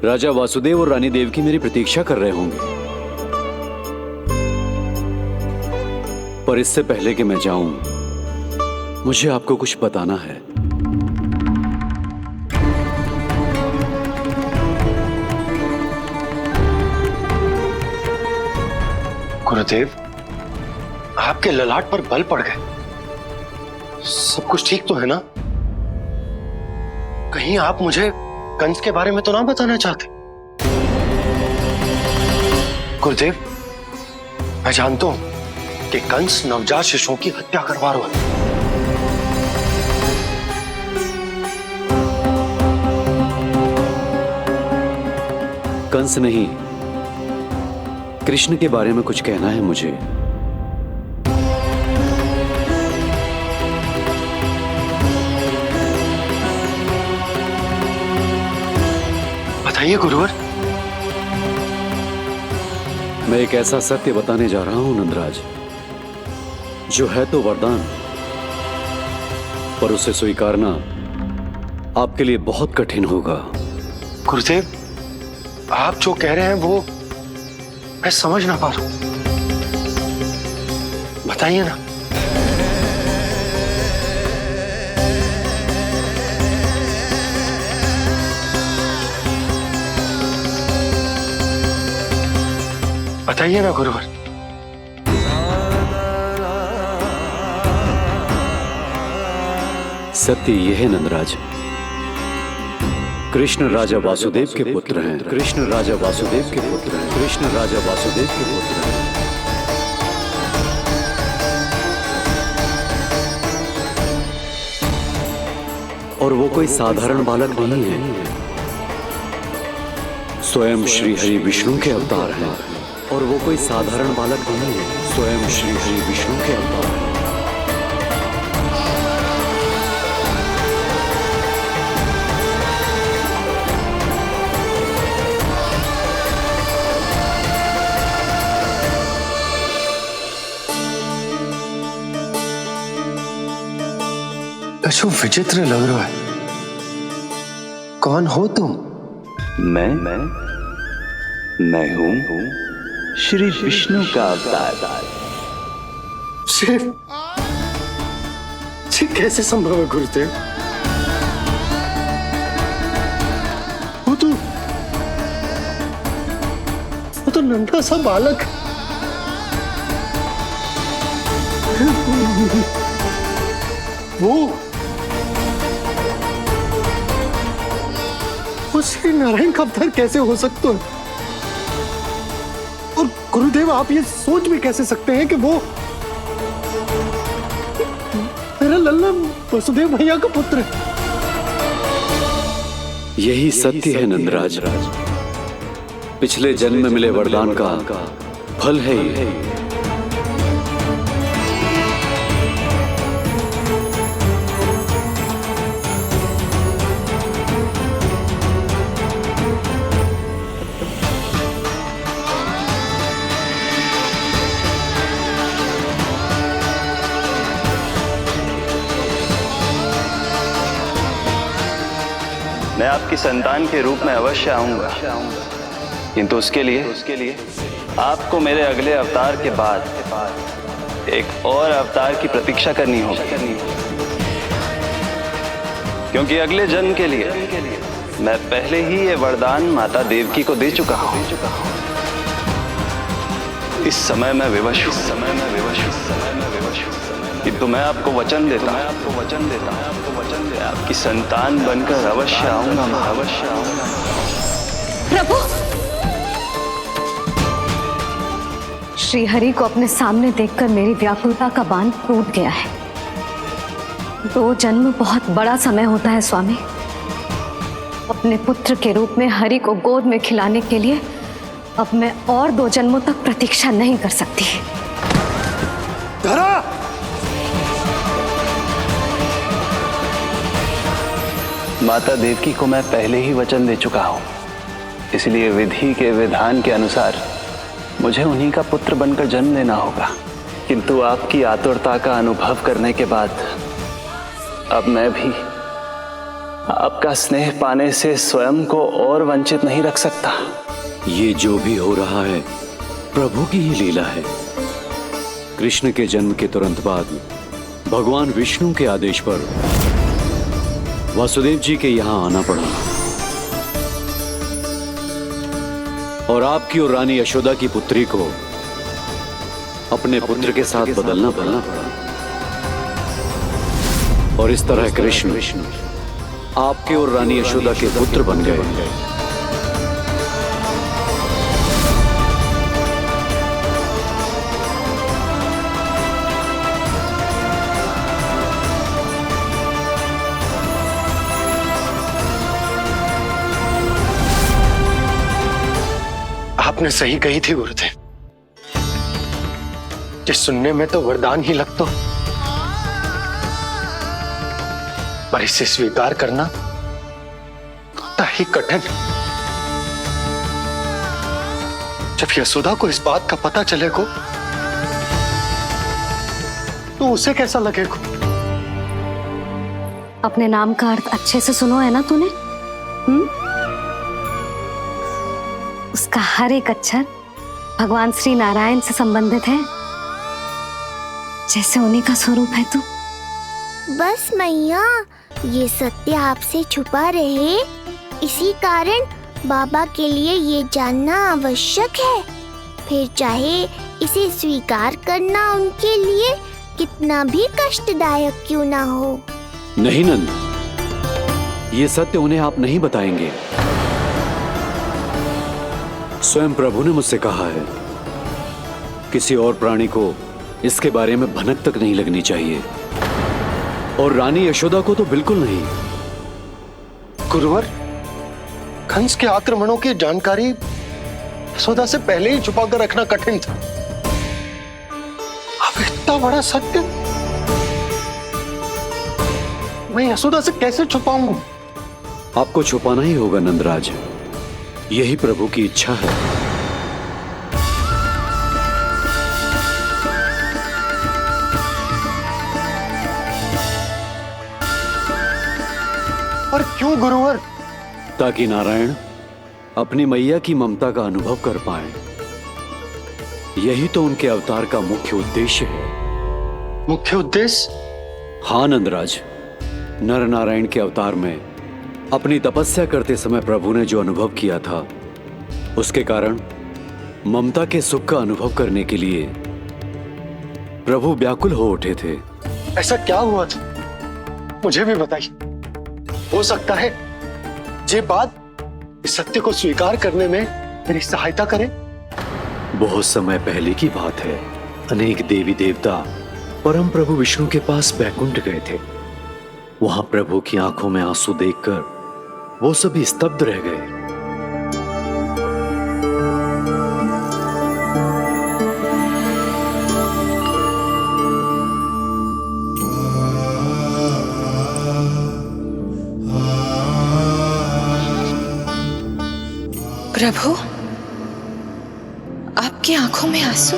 [SPEAKER 9] राजा वासुदेव और रानी देवकी मेरी प्रतीक्षा कर रहे होंगे। पर इससे पहले कि मैं जाऊं, मुझे आपको कुछ बताना है।
[SPEAKER 13] गुरुदेव, आपके ललाट पर बल पड़ गए। सब कुछ ठीक तो है ना? कहीं आप मुझे कंस के बारे में तो ना बताना चाहते? गुरुदेव, मैं जानता हूं कि कंस नवजात शिशुओं की हत्या करवा रहा है।
[SPEAKER 9] कंस नहीं, कृष्ण के बारे में कुछ कहना है मुझे।
[SPEAKER 13] बताइए गुरुवर।
[SPEAKER 9] मैं एक ऐसा सत्य बताने जा रहा हूं नंदराज, जो है तो वरदान, पर उसे स्वीकारना आपके लिए बहुत कठिन होगा।
[SPEAKER 13] गुरुदेव, आप जो कह रहे हैं वो मैं समझ ना पा रहा हूं। बताइए ना। बताइए ना गुरुवर।
[SPEAKER 9] सत्य यह है नंदराज, कृष्ण राजा वासुदेव के पुत्र हैं। कृष्ण राजा वासुदेव के पुत्र हैं। कृष्ण राजा वासुदेव के पुत्र हैं। और वो कोई साधारण बालक नहीं है, स्वयं श्री हरि विष्णु के अवतार हैं। और वो कोई साधारण बालक नहीं है, स्वयं श्री हरि विष्णु के अवतार हैं।
[SPEAKER 13] अशु विचित्र लग रहा है। कौन हो तुम?
[SPEAKER 3] मैं हूं श्री विष्णु का अवतार।
[SPEAKER 13] शिव, कैसे संभव है गुरुदेव? वो तो नन्हा सा बालक वो श्री नारायण का अवतार कैसे हो सकता है? और गुरुदेव आप ये सोच भी कैसे सकते हैं कि वो मेरा लल्ला वसुदेव भैया का पुत्र है?
[SPEAKER 9] यही सत्य है नंदराज, पिछले जन्म में मिले वरदान का फल है ये।
[SPEAKER 3] मैं आपकी संतान के रूप में अवश्य आऊंगा, किंतु उसके लिए आपको मेरे अगले अवतार के बाद एक और अवतार की प्रतीक्षा करनी होगी, क्योंकि अगले जन्म के लिए मैं पहले ही ये वरदान माता देवकी को दे चुका हूं। इस समय मैं विवश हूं, किंतु मैं आपको वचन देता हूं, आपकी संतान बनकर अवश्य आऊंगा, मैं अवश्य आऊंगा।
[SPEAKER 1] प्रभु, श्री हरि को अपने सामने देखकर मेरी व्याकुलता का बांध टूट गया है। 2 जन्म बहुत बड़ा समय होता है स्वामी। अपने पुत्र के रूप में हरि को गोद में खिलाने के लिए अब मैं और 2 जन्मों तक प्रतीक्षा नहीं कर सकती।
[SPEAKER 13] धरा!
[SPEAKER 3] माता देवकी को मैं पहले ही वचन दे चुका हूं, इसलिए विधि के विधान के अनुसार मुझे उन्हीं का पुत्र बनकर जन्म लेना होगा। किंतु आपकी आतुरता का अनुभव करने के बाद अब मैं भी आपका स्नेह पाने से स्वयं को और वंचित नहीं रख सकता।
[SPEAKER 9] ये जो भी हो रहा है प्रभु की ही लीला है। कृष्ण के जन्म के तुरंत बाद भगवान विष्णु के आदेश पर वासुदेव जी के यहां आना पड़ा और आपकी और रानी यशोदा की पुत्री को अपने पुत्र के साथ बदलना पड़ा और इस तरह कृष्ण आपके और रानी यशोदा के पुत्र बन गए।
[SPEAKER 13] आपने सही कही थी गुरुदेव, जिस सुनने में तो वरदान ही लगता, पर इसे स्वीकार करना उतना ही कठिन। जब यशोदा को इस बात का पता चलेगा तो उसे कैसा लगेगा?
[SPEAKER 1] अपने नाम का अर्थ अच्छे से सुनो है ना तूने? उसका हर एक अक्षर भगवान श्री नारायण से संबंधित है, जैसे उन्हीं का स्वरूप है तू।
[SPEAKER 6] बस मैया, ये सत्य आपसे छुपा रहे, इसी कारण बाबा के लिए ये जानना आवश्यक है। फिर चाहे इसे स्वीकार करना उनके लिए कितना भी कष्टदायक क्यों ना हो।
[SPEAKER 9] नहीं नंद, ये सत्य उन्हें आप नहीं बताएंगे। स्वयं प्रभु ने मुझसे कहा है किसी और प्राणी को इसके बारे में भनक तक नहीं लगनी चाहिए, और रानी यशोदा को तो बिल्कुल नहीं।
[SPEAKER 13] गुरुवर, कंस के आक्रमणों की जानकारी यशोदा से पहले ही छुपा कर रखना कठिन था। अब इतना बड़ा सत्य मैं यशोदा से कैसे छुपाऊंगा?
[SPEAKER 9] आपको छुपाना ही होगा नंदराज, यही प्रभु की इच्छा है।
[SPEAKER 13] और क्यों गुरुवर?
[SPEAKER 9] ताकि नारायण अपनी मैया की ममता का अनुभव कर पाए। यही तो उनके अवतार का मुख्य उद्देश्य है।
[SPEAKER 13] मुख्य उद्देश्य?
[SPEAKER 9] हाँ नंदराज, नर नारायण के अवतार में अपनी तपस्या करते समय प्रभु ने जो अनुभव किया था, उसके कारण ममता के सुख का अनुभव करने के लिए प्रभु व्याकुल हो उठे थे।
[SPEAKER 13] ऐसा क्या हुआ था, मुझे भी बताइए। हो सकता है ये बात इस सत्य को स्वीकार करने में मेरी सहायता करे।
[SPEAKER 9] बहुत समय पहले की बात है। अनेक देवी देवता परम प्रभु विष्णु के पास बैकुंठ गए थे। वहां प्रभु की आंखों में आंसू देखकर वो सभी स्तब्ध रह गए।
[SPEAKER 10] प्रभु, आपकी आंखों में आंसू?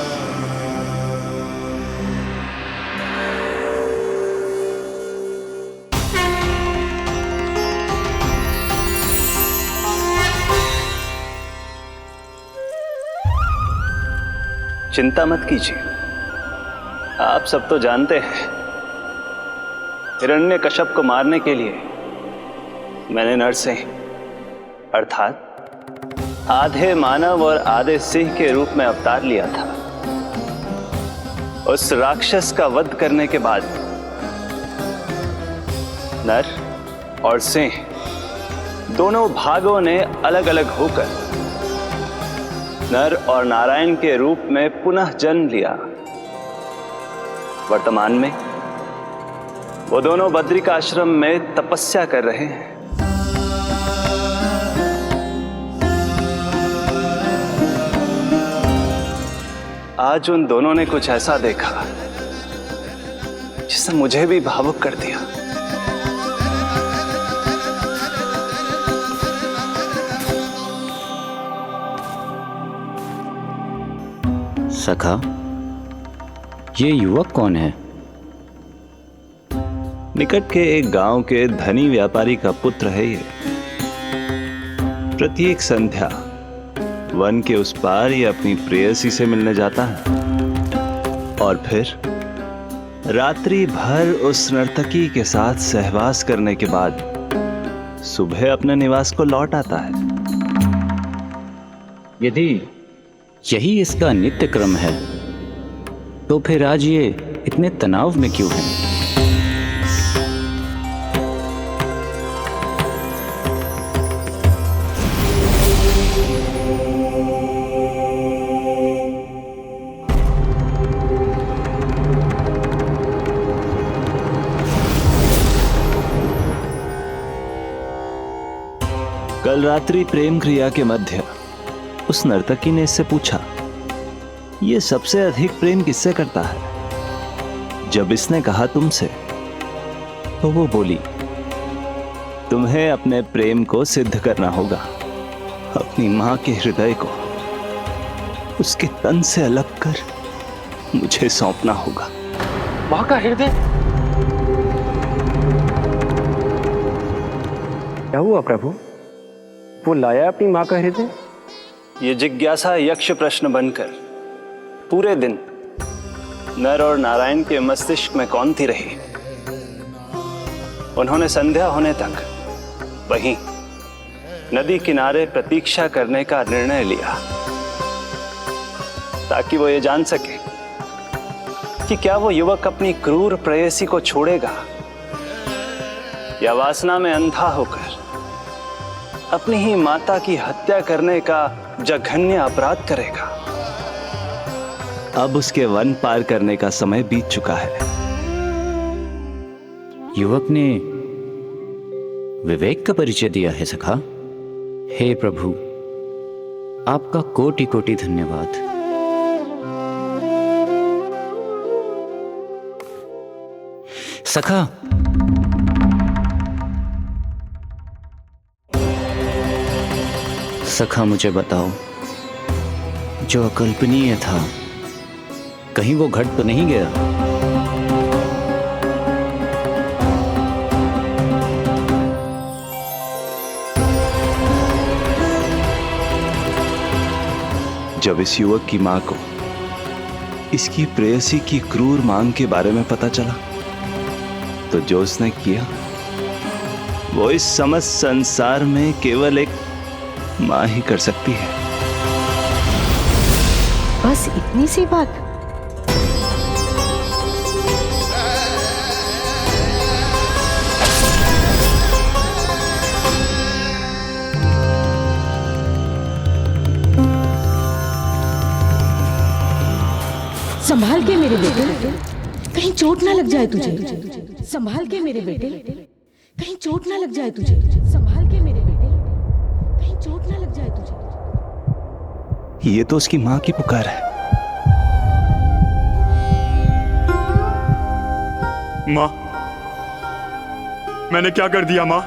[SPEAKER 3] चिंता मत कीजिए, आप सब तो जानते हैं हिरण्यकश्यप को मारने के लिए मैंने नरसिंह अर्थात आधे मानव और आधे सिंह के रूप में अवतार लिया था। उस राक्षस का वध करने के बाद नर और सिंह दोनों भागों ने अलग अलग होकर नर और नारायण के रूप में पुनः जन्म लिया। वर्तमान में वो दोनों बद्रिकाश्रम में तपस्या कर रहे हैं। आज उन दोनों ने कुछ ऐसा देखा जिसने मुझे भी भावुक कर दिया।
[SPEAKER 15] सखा, ये युवक कौन है?
[SPEAKER 3] निकट के एक गांव के धनी व्यापारी का पुत्र है ये। प्रत्येक संध्या वन के उस पार ये अपनी प्रेयसी से मिलने जाता है और फिर रात्रि भर उस नर्तकी के साथ सहवास करने के बाद सुबह अपने निवास को लौट आता है।
[SPEAKER 15] यदि यही इसका नित्य क्रम है तो फिर आज ये इतने तनाव में क्यों है?
[SPEAKER 3] कल रात्रि प्रेम क्रिया के मध्य उस नर्तकी ने इससे पूछा, ये सबसे अधिक प्रेम किससे करता है? जब इसने कहा तुमसे, तो वो बोली, तुम्हें अपने प्रेम को सिद्ध करना होगा। अपनी मां के हृदय को उसके तन से अलग कर मुझे सौंपना होगा।
[SPEAKER 13] मां का हृदय?
[SPEAKER 5] क्या हुआ प्रभु? वो लाया अपनी मां का हृदय?
[SPEAKER 3] ये जिज्ञासा यक्ष प्रश्न बनकर पूरे दिन नर और नारायण के मस्तिष्क में कौंधती रही। उन्होंने संध्या होने तक वहीं नदी किनारे प्रतीक्षा करने का निर्णय लिया। ताकि वो ये जान सके कि क्या वो युवक अपनी क्रूर प्रेयसी को छोड़ेगा या वासना में अंधा होकर अपनी ही माता की हत्या करने का जघन्य अपराध करेगा। अब उसके वन पार करने का समय बीत चुका है।
[SPEAKER 15] युवक ने विवेक का परिचय दिया है सखा। हे प्रभु, आपका कोटि कोटि धन्यवाद। सखा, सखा मुझे बताओ, जो अकल्पनीय था कहीं वो घट तो नहीं गया?
[SPEAKER 3] जब इस युवक की मां को इसकी प्रेयसी की क्रूर मांग के बारे में पता चला तो जो उसने किया वो इस समस्त संसार में केवल एक मां ही कर सकती है।
[SPEAKER 2] बस इतनी सी बात?
[SPEAKER 16] संभाल के मेरे बेटे, कहीं चोट ना लग जाए तुझे। संभाल के मेरे बेटे, कहीं चोट ना लग जाए तुझे। संभाल के मेरे बेटे, कहीं चोट ना लग जाए तुझे।
[SPEAKER 3] ये तो उसकी मां की पुकार है।
[SPEAKER 17] मां, मैंने क्या कर दिया मां?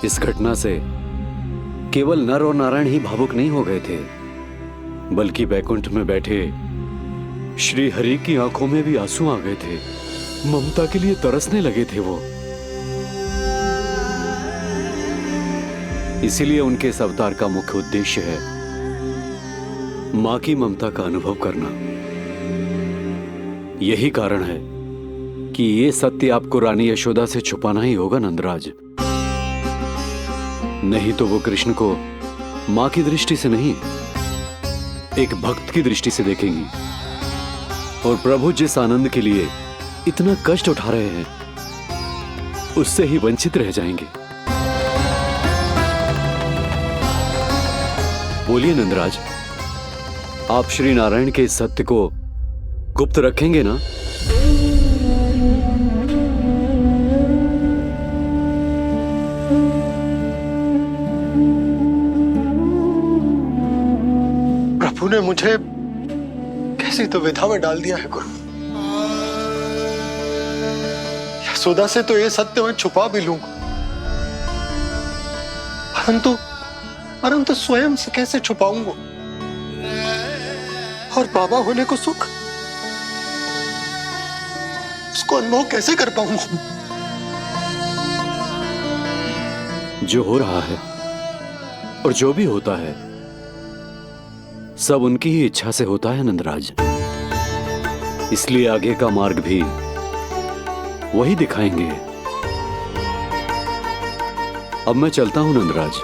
[SPEAKER 9] इस घटना से केवल नर और नारायण ही भावुक नहीं हो गए थे, बल्कि बैकुंठ में बैठे श्री हरि की आंखों में भी आंसू आ गए थे। ममता के लिए तरसने लगे थे वो। इसीलिए उनके इस अवतार का मुख्य उद्देश्य है मां की ममता का अनुभव करना। यही कारण है कि ये सत्य आपको रानी यशोदा से छुपाना ही होगा नंदराज। नहीं तो वो कृष्ण को मां की दृष्टि से नहीं, एक भक्त की दृष्टि से देखेंगी और प्रभु जिस आनंद के लिए इतना कष्ट उठा रहे हैं उससे ही वंचित रह जाएंगे। बोलिए नंदराज, आप श्री नारायण के इस सत्य को गुप्त रखेंगे ना?
[SPEAKER 5] प्रभु ने मुझे कैसी दुविधा में डाल दिया है गुरु। यशोदा से तो ये सत्य मैं छुपा भी लूंगा, परंतु स्वयं से कैसे छुपाऊंगा? और बाबा होने को सुख, उसको अनुभव कैसे कर पाऊंगा?
[SPEAKER 9] जो हो रहा है और जो भी होता है सब उनकी ही इच्छा से होता है नंदराज। इसलिए आगे का मार्ग भी वही दिखाएंगे। अब मैं चलता हूं नंदराज।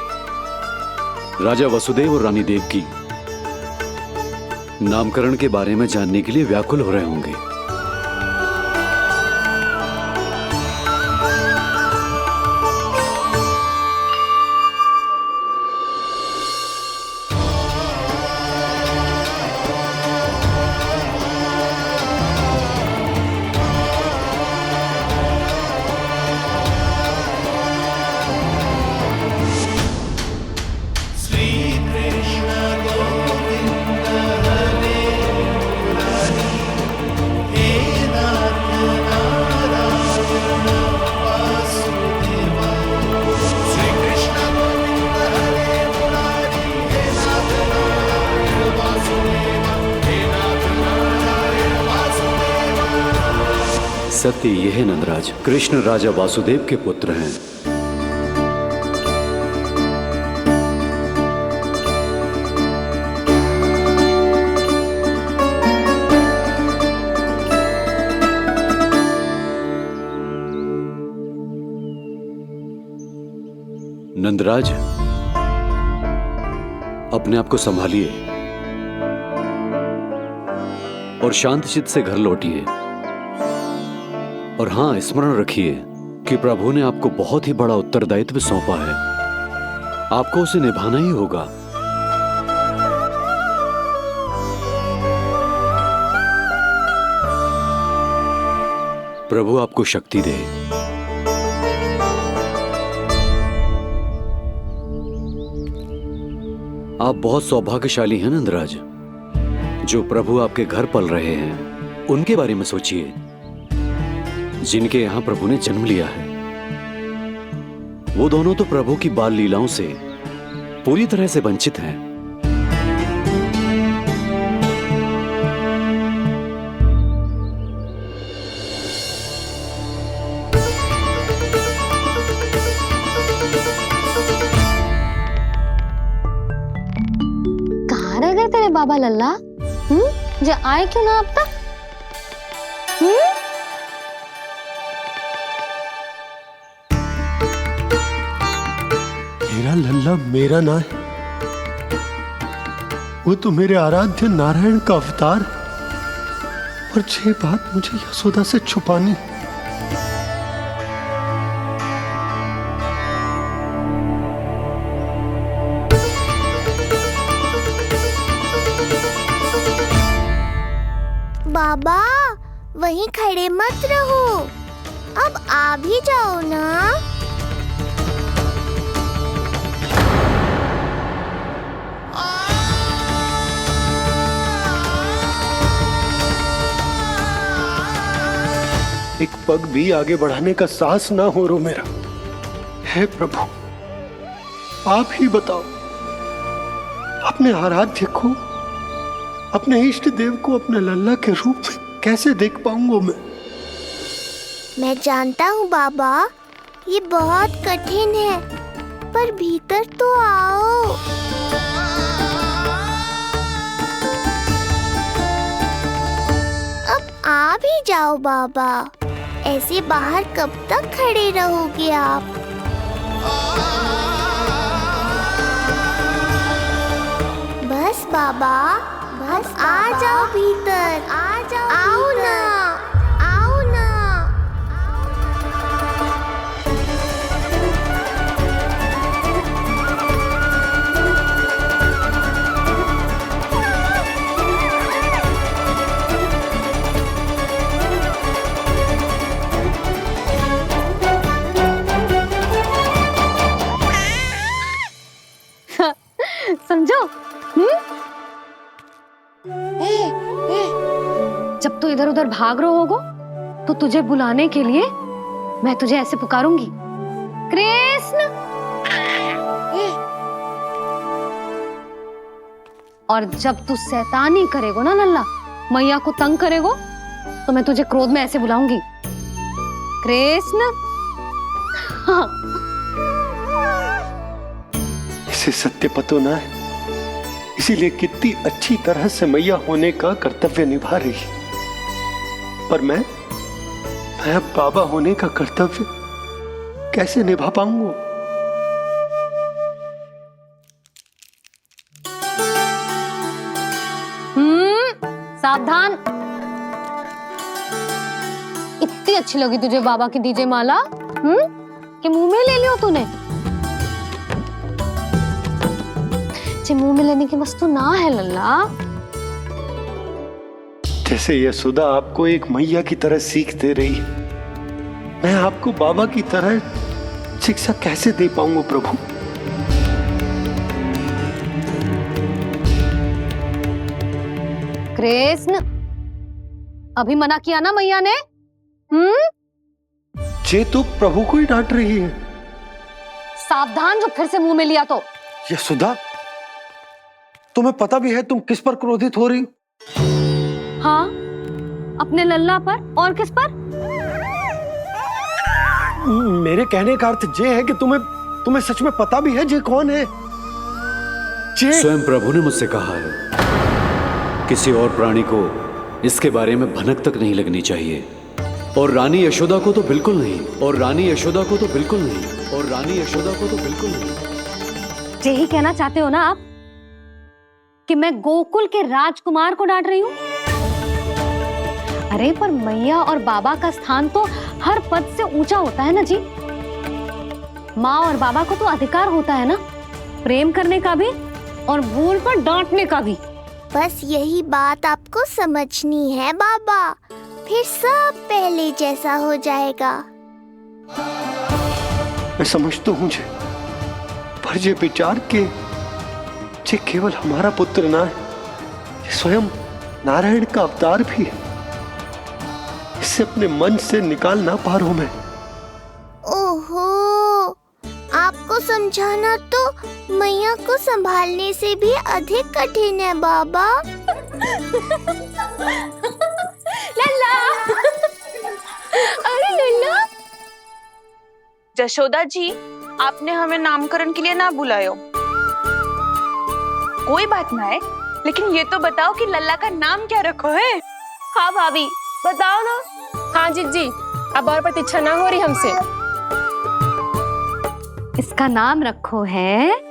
[SPEAKER 9] राजा वसुदेव और रानी देवकी नामकरण के बारे में जानने के लिए व्याकुल हो रहे होंगे। सत्य ये है नंदराज, कृष्ण राजा वासुदेव के पुत्र हैं। नंदराज, अपने आप को संभालिए और शांत चित्त से घर लौटिए। और हां, स्मरण रखिए कि प्रभु ने आपको बहुत ही बड़ा उत्तरदायित्व सौंपा है, आपको उसे निभाना ही होगा। प्रभु आपको शक्ति दे। आप बहुत सौभाग्यशाली हैं नंदराज, जो प्रभु आपके घर पल रहे हैं। उनके बारे में सोचिए जिनके यहां प्रभु ने जन्म लिया है। वो दोनों तो प्रभु की बाल लीलाओं से पूरी तरह से वंचित हैं।
[SPEAKER 1] कहाँ रह गए तेरे बाबा लल्ला? जो आए क्यों ना अब तक?
[SPEAKER 5] मेरा लल्ला मेरा ना है, वो तो मेरे आराध्य नारायण का अवतार है। और ये बात मुझे यशोदा से छुपानी।
[SPEAKER 6] बाबा वहीं खड़े मत रहो, अब आ भी जाओ ना।
[SPEAKER 5] एक पग भी आगे बढ़ाने का साहस ना हो रो मेरा। हे प्रभु, आप ही बताओ, अपने आराध्य को, अपने इष्ट देव को अपने लल्ला के रूप में कैसे देख पाऊंगा
[SPEAKER 6] मैं जानता हूँ बाबा, ये बहुत कठिन है, पर भीतर तो आओ। अब आ भी जाओ बाबा, ऐसे बाहर कब तक खड़े रहोगे आप? बस बाबा, बस आ जाओ भीतर, आ जाओ, आओ ना, आओ ना।
[SPEAKER 1] समझो? जब तू इधर उधर भाग रहा होगा तो तुझे बुलाने के लिए मैं तुझे ऐसे पुकारूंगी, कृष्ण। और जब तू शैतानी करेगो ना लल्ला, मैया को तंग करेगो, तो मैं तुझे क्रोध में ऐसे बुलाऊंगी, कृष्ण। हाँ।
[SPEAKER 5] इसे सत्य पतो ना है, इसीलिए कितनी अच्छी तरह से मैया होने का कर्तव्य निभा रही है। पर मैं अब बाबा होने का कर्तव्य कैसे निभा पाऊंगा?
[SPEAKER 1] सावधान। इतनी अच्छी लगी तुझे बाबा की दीजे माला, कि मुंह में ले लियो तूने? मुंह में लेने की वस्तु ना है लल्ला।
[SPEAKER 5] जैसे यशोदा आपको एक मैया की तरह सीख दे रही है, मैं आपको बाबा की तरह शिक्षा कैसे दे पाऊंगा प्रभु?
[SPEAKER 1] कृष्ण, अभी मना किया ना मैया ने?
[SPEAKER 5] ये तो प्रभु को ही डांट रही है।
[SPEAKER 1] सावधान, जो फिर से मुंह में लिया तो।
[SPEAKER 5] यशोदा, तुम्हें पता भी है तुम किस पर क्रोधित हो रही?
[SPEAKER 1] हाँ, अपने लल्ला पर। और किस पर?
[SPEAKER 5] मेरे कहने का अर्थ ये है कि तुम्हें सच में पता भी है जे कौन है?
[SPEAKER 9] स्वयं प्रभु ने मुझसे कहा है किसी और प्राणी को इसके बारे में भनक तक नहीं लगनी चाहिए, और रानी यशोदा को तो बिल्कुल नहीं, और रानी यशोदा को तो बिल्कुल नहीं, और रानी यशोदा को तो बिल्कुल नहीं।
[SPEAKER 1] यही कहना चाहते हो ना आप कि मैं गोकुल के राजकुमार को डांट रही हूँ? अरे पर मैया और बाबा का स्थान तो हर पद से ऊंचा होता है ना जी। माँ और बाबा को तो अधिकार होता है ना प्रेम करने का भी और भूल पर डांटने का भी।
[SPEAKER 6] बस यही बात आपको समझनी है बाबा, फिर सब पहले जैसा हो जाएगा।
[SPEAKER 5] मैं समझता हूँ जे, पर ये विचार के जे केवल हमारा पुत्र ना है, ये स्वयं नारायण का अवतार भी है, इसे अपने मन से निकाल ना पा रहा हूं मैं।
[SPEAKER 6] ओहो, आपको समझाना तो मैया को संभालने से भी अधिक कठिन है बाबा।
[SPEAKER 10] लल्ला, अरे लल्ला। जशोदा जी, आपने हमें नामकरण के लिए ना बुलायो। कोई बात ना है, लेकिन ये तो बताओ कि लल्ला का नाम क्या रखो है?
[SPEAKER 18] हाँ भाभी, बताओ ना। हाँ जीजी, अब और प्रतीक्षा ना हो रही हमसे।
[SPEAKER 1] इसका नाम रखो है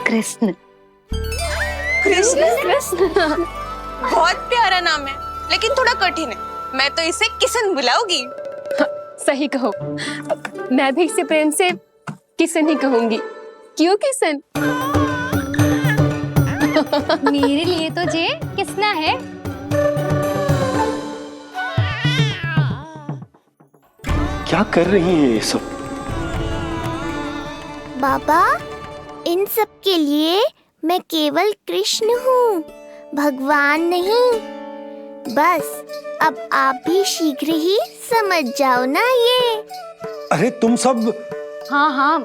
[SPEAKER 1] कृष्ण।
[SPEAKER 10] कृष्ण बहुत प्यारा नाम है, लेकिन थोड़ा कठिन है। मैं तो इसे किशन बुलाऊंगी।
[SPEAKER 18] सही कहो, मैं भी इसे प्रेम से किशन ही कहूंगी। क्यों किशन?
[SPEAKER 1] मेरे लिए तो जे किसना है।
[SPEAKER 5] क्या कर रही हैं ये सब?
[SPEAKER 6] बाबा, इन सब के लिए मैं केवल कृष्ण हूँ, भगवान नहीं। बस अब आप भी शीघ्र ही समझ जाओ ना ये।
[SPEAKER 5] अरे तुम सब।
[SPEAKER 1] हाँ हाँ,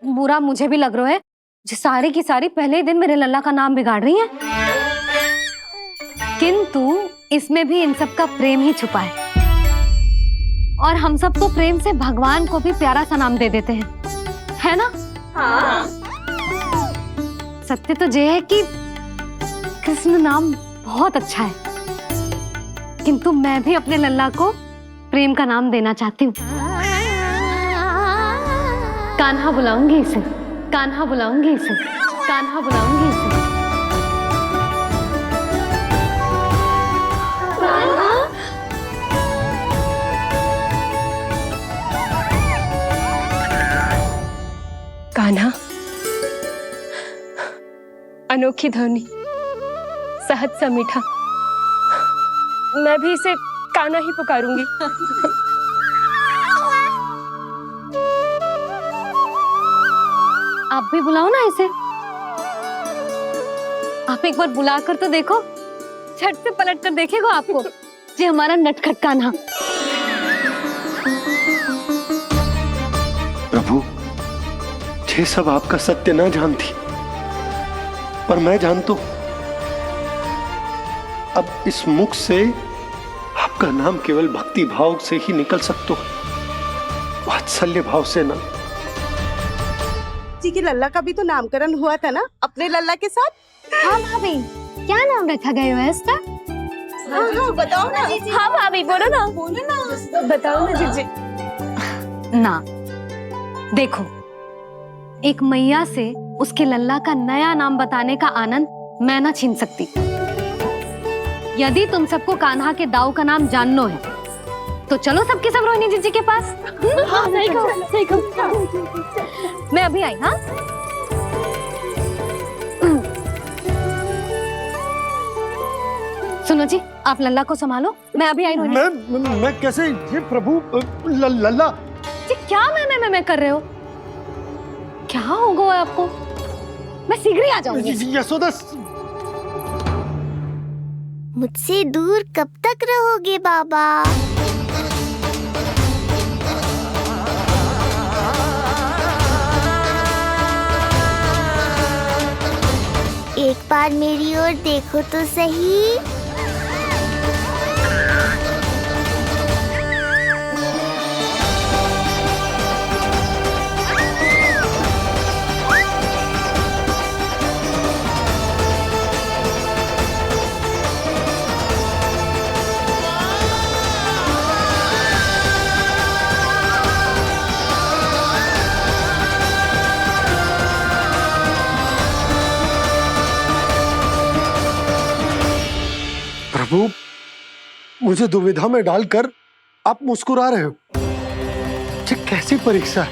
[SPEAKER 1] बुरा मुझे भी लग रहा है जो सारी की सारी पहले ही दिन मेरे लल्ला का नाम बिगाड़ रही हैं। किंतु इसमें भी इन सब का प्रेम ही छुपा है, और हम सब तो प्रेम से भगवान को भी प्यारा सा नाम दे देते हैं, है ना?
[SPEAKER 10] हाँ।
[SPEAKER 1] सत्य तो ये है कि कृष्ण नाम बहुत अच्छा है, किंतु मैं भी अपने लल्ला को प्रेम का नाम देना चाहती हूँ। कान्हा बुलाऊंगी इसे, कान्हा बुलाऊंगी इसे, कान्हा बुलाऊंगी इसे।
[SPEAKER 18] कान्हा, अनोखी ध्वनि, सहज सा मीठा, मैं भी इसे कान्हा ही पुकारूंगी।
[SPEAKER 1] आप भी बुलाओ ना इसे। आप एक बार बुला कर तो देखो, झट से पलट कर देखेगा आपको ये हमारा नटखट कान्हा।
[SPEAKER 5] प्रभु, ये सब आपका सत्य ना जानती, पर मैं जानता हूं। अब इस मुख से आपका नाम केवल भक्ति भाव से ही निकल सकता है, वात्सल्य भाव से ना।
[SPEAKER 19] जी की लल्ला का भी तो नामकरण हुआ था ना अपने लल्ला के साथ।
[SPEAKER 1] हाँ भाभी, क्या नाम रखा गया है इसका?
[SPEAKER 19] हाँ, बताओ ना।
[SPEAKER 18] हाँ भाभी, बोलो ना।
[SPEAKER 19] बोलो ना,
[SPEAKER 18] बताओ ना जीजी।
[SPEAKER 1] ना, देखो, एक मैया से उसके लल्ला का नया नाम बताने का आनंद मैं ना छीन सकती। यदि तुम सबको कान्हा के दाऊ का नाम जानना है तो चलो सबके सब रोहिणी जीजी के पास।
[SPEAKER 18] हाँ, सही कहो, सही कहो।
[SPEAKER 1] मैं अभी आई। हाँ, सुनो जी, आप लल्ला को संभालो, मैं अभी आई।
[SPEAKER 5] मैं कैसे? ये प्रभु, लल्ला
[SPEAKER 1] जी क्या मैं कर रहे हो? क्या हो गया आपको? मैं शीघ्र ही आ जाऊंगी।
[SPEAKER 5] यशोदा,
[SPEAKER 6] मुझसे दूर कब तक रहोगे बाबा? एक बार मेरी ओर देखो तो सही।
[SPEAKER 5] प्रभु, मुझे दुविधा में डालकर आप मुस्कुरा रहे हो। ये कैसी परीक्षा है?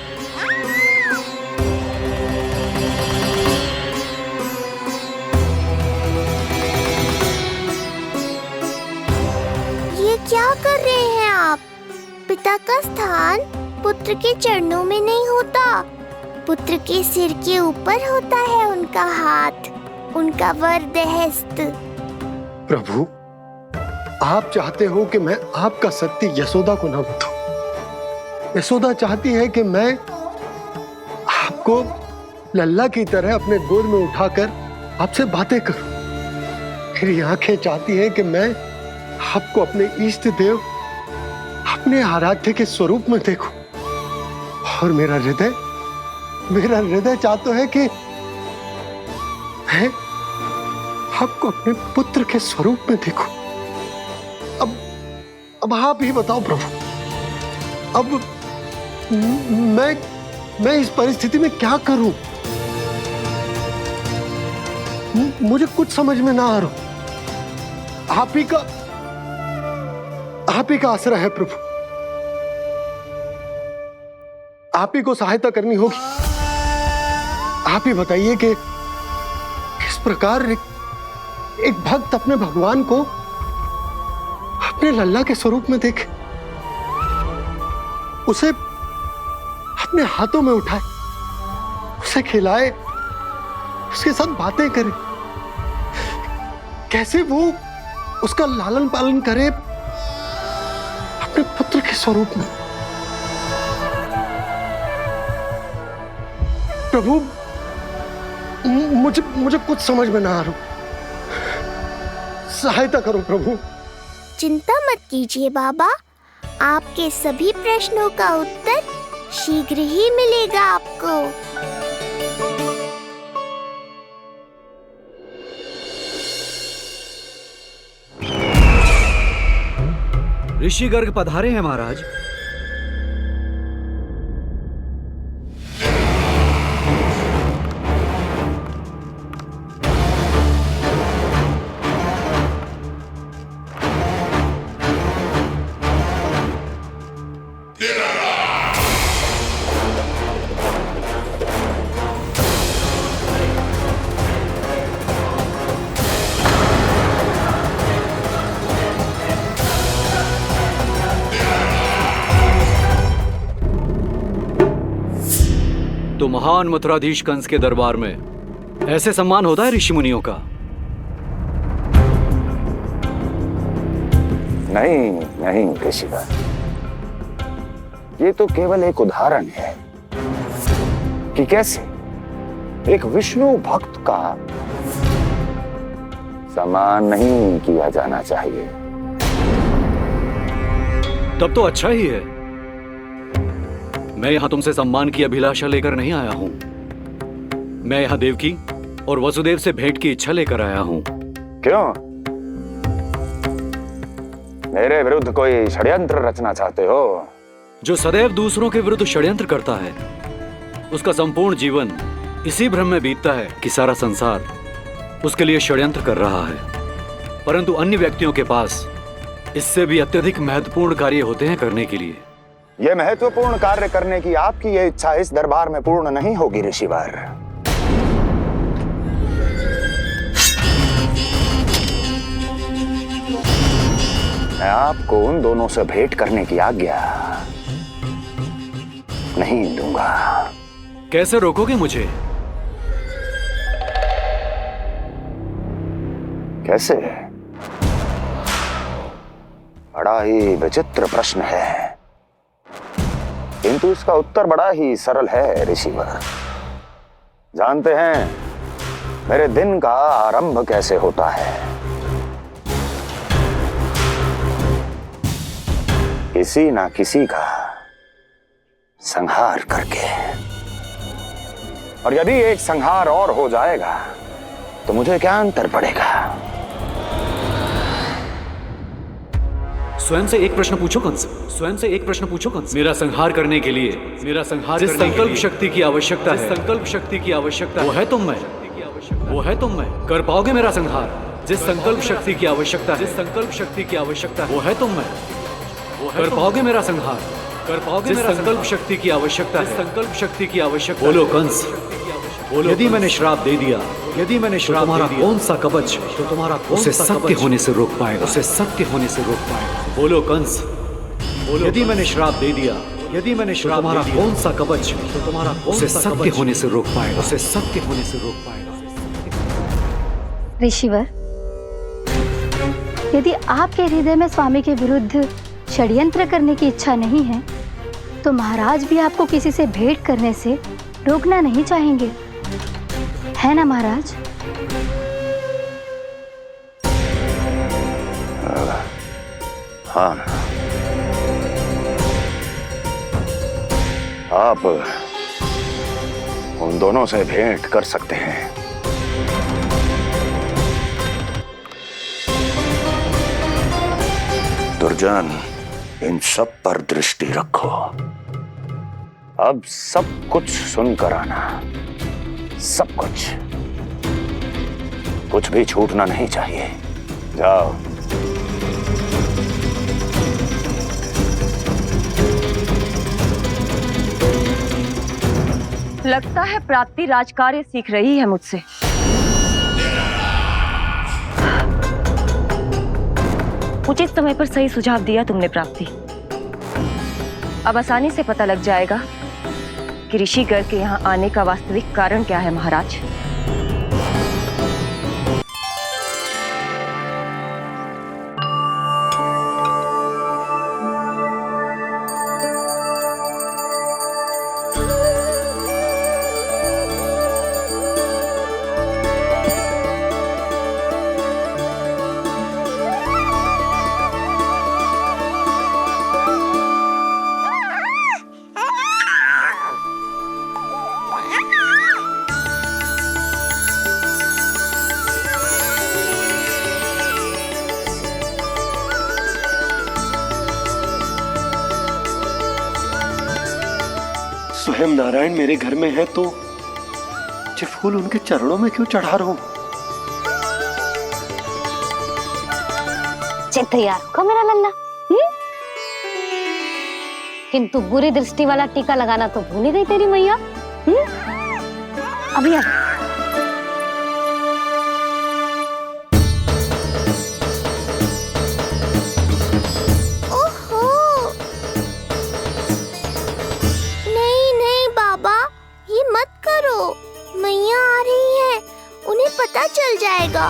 [SPEAKER 6] ये क्या कर रहे हैं आप? पिता का स्थान पुत्र के चरणों में नहीं होता, पुत्र के सिर के ऊपर होता है उनका हाथ, उनका वरदहस्त।
[SPEAKER 5] प्रभु, आप चाहते हो कि मैं आपका सत्य यशोदा को न बताऊं। यशोदा चाहती है कि मैं आपको लल्ला की तरह अपने गोद में उठाकर आपसे बातें करूं। मेरी आंखें चाहती हैं कि मैं आपको अपने इष्ट देव, अपने आराध्य के स्वरूप में देखूं। और मेरा हृदय चाहता है कि मैं आपको अपने पुत्र के स्वरूप में देखूं। अब आप ही बताओ प्रभु, अब मैं इस परिस्थिति में क्या करूं? मुझे कुछ समझ में ना आ रहा। आप ही का आसरा है प्रभु। आप ही को सहायता करनी होगी। आप ही बताइए कि किस प्रकार एक भक्त अपने भगवान को अपने लल्ला के स्वरूप में देखे, उसे अपने हाथों में उठाए, उसे खिलाए, उसके साथ बातें करे, कैसे वो उसका लालन पालन करे अपने पुत्र के स्वरूप में। प्रभु, मुझे कुछ समझ में ना आ रहा। सहायता करो प्रभु।
[SPEAKER 6] चिंता मत कीजिए बाबा, आपके सभी प्रश्नों का उत्तर शीघ्र ही मिलेगा आपको।
[SPEAKER 9] ऋषि गर्ग पधारे हैं महाराज। तो महान मथुराधीश कंस के दरबार में ऐसे सम्मान होता है ऋषि मुनियों का?
[SPEAKER 4] नहीं ऋषिवर, ये तो केवल एक उदाहरण है कि कैसे एक विष्णु भक्त का सम्मान नहीं किया जाना चाहिए।
[SPEAKER 9] तब तो अच्छा ही है। मैं यहां तुमसे सम्मान की अभिलाषा लेकर नहीं आया हूं। मैं यहां देवकी और वसुदेव से भेंट की इच्छा लेकर आया हूं।
[SPEAKER 4] क्यों? मेरे विरुद्ध कोई षड्यंत्र रचना चाहते हो?
[SPEAKER 9] जो सदैव दूसरों के विरुद्ध षड्यंत्र करता है, उसका संपूर्ण जीवन इसी भ्रम में बीतता है कि सारा संसार उसके लिए षड्यंत्र कर रहा है। परंतु अन्य व्यक्तियों के पास इससे भी अत्यधिक महत्वपूर्ण कार्य होते हैं करने के लिए।
[SPEAKER 4] यह महत्वपूर्ण कार्य करने की आपकी यह इच्छा इस दरबार में पूर्ण नहीं होगी ऋषिवर। मैं आपको उन दोनों से भेंट करने की आज्ञा नहीं दूंगा।
[SPEAKER 9] कैसे रोकोगे मुझे?
[SPEAKER 4] कैसे? बड़ा ही विचित्र प्रश्न है, किंतु इसका उत्तर बड़ा ही सरल है ऋषिवर। जानते हैं, मेरे दिन का आरंभ कैसे होता है। किसी ना किसी का संहार करके। और यदि एक संहार और हो जाएगा तो मुझे क्या अंतर पड़ेगा।
[SPEAKER 9] स्वयं से एक प्रश्न पूछो कंस, स्वयं से एक प्रश्न पूछो कंस। मेरा संहार करने के लिए, मेरा संहार जिस संकल्प शक्ति की आवश्यकता है, संकल्प शक्ति की आवश्यकता वो है तुम में, वो है तुम में। कर पाओगे मेरा संहार? जिस संकल्प शक्ति की आवश्यकता है, जिस संकल्प शक्ति की आवश्यकता वो है तुम में, वो कर पाओगे मेरा संहार? कर पाओगे मेरा संकल्प शक्ति की आवश्यकता है, संकल्प शक्ति की आवश्यकता। बोलो कंस, बोलो। यदि मैंने श्राप दे दिया, यदि मैंने श्राप तुम्हारा कौन सा कवच तो तुम्हारा उसे सत्य होने से रोक पाएगा, उसे सत्य होने से रोक पाएगा। बोलो कंस, बोलो। यदि मैंने श्राप दे दिया, यदि मैंने श्राप तुम्हारा कौन सा कवच तो तुम्हारा उसे सत्य होने से रोक पाएगा, उसे सत्य होने से रोक पाएगा।
[SPEAKER 20] ऋषिवर, यदि आपके हृदय में स्वामी के विरुद्ध षड्यंत्र करने की इच्छा नहीं है तो महाराज भी आपको किसी से भेंट करने से रोकना नहीं चाहेंगे, है ना महाराज?
[SPEAKER 4] हाँ, आप उन दोनों से भेंट कर सकते हैं। दुर्जन, इन सब पर दृष्टि रखो। अब सब कुछ सुनकर आना, सब कुछ, कुछ भी छूटना नहीं चाहिए। जाओ।
[SPEAKER 2] लगता है प्राप्ति राजकार्य सीख रही है मुझसे। उचित समय पर सही सुझाव दिया तुमने प्राप्ति। अब आसानी से पता लग जाएगा कि ऋषिगढ़ के यहाँ आने का वास्तविक कारण क्या है महाराज।
[SPEAKER 5] स्वयं नारायण मेरे घर में है तो ये फूल उनके चरणों में क्यों चढ़ा रहा हूं?
[SPEAKER 1] तैयार होगा मेरा लल्ला। किंतु बुरी दृष्टि वाला टीका लगाना तो भूल ही गई तेरी मैया। अभी आ।
[SPEAKER 6] मैया आ रही है, उन्हें पता चल जाएगा।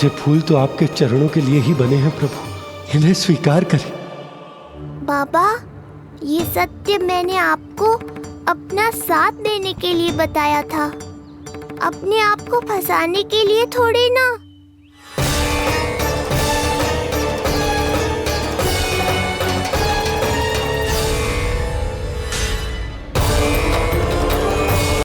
[SPEAKER 5] ये फूल तो आपके चरणों के लिए ही बने हैं प्रभु, इन्हें स्वीकार करें।
[SPEAKER 6] बाबा, ये सत्य मैंने आपको अपना साथ देने के लिए बताया था, अपने आप को फंसाने के लिए थोड़े ना।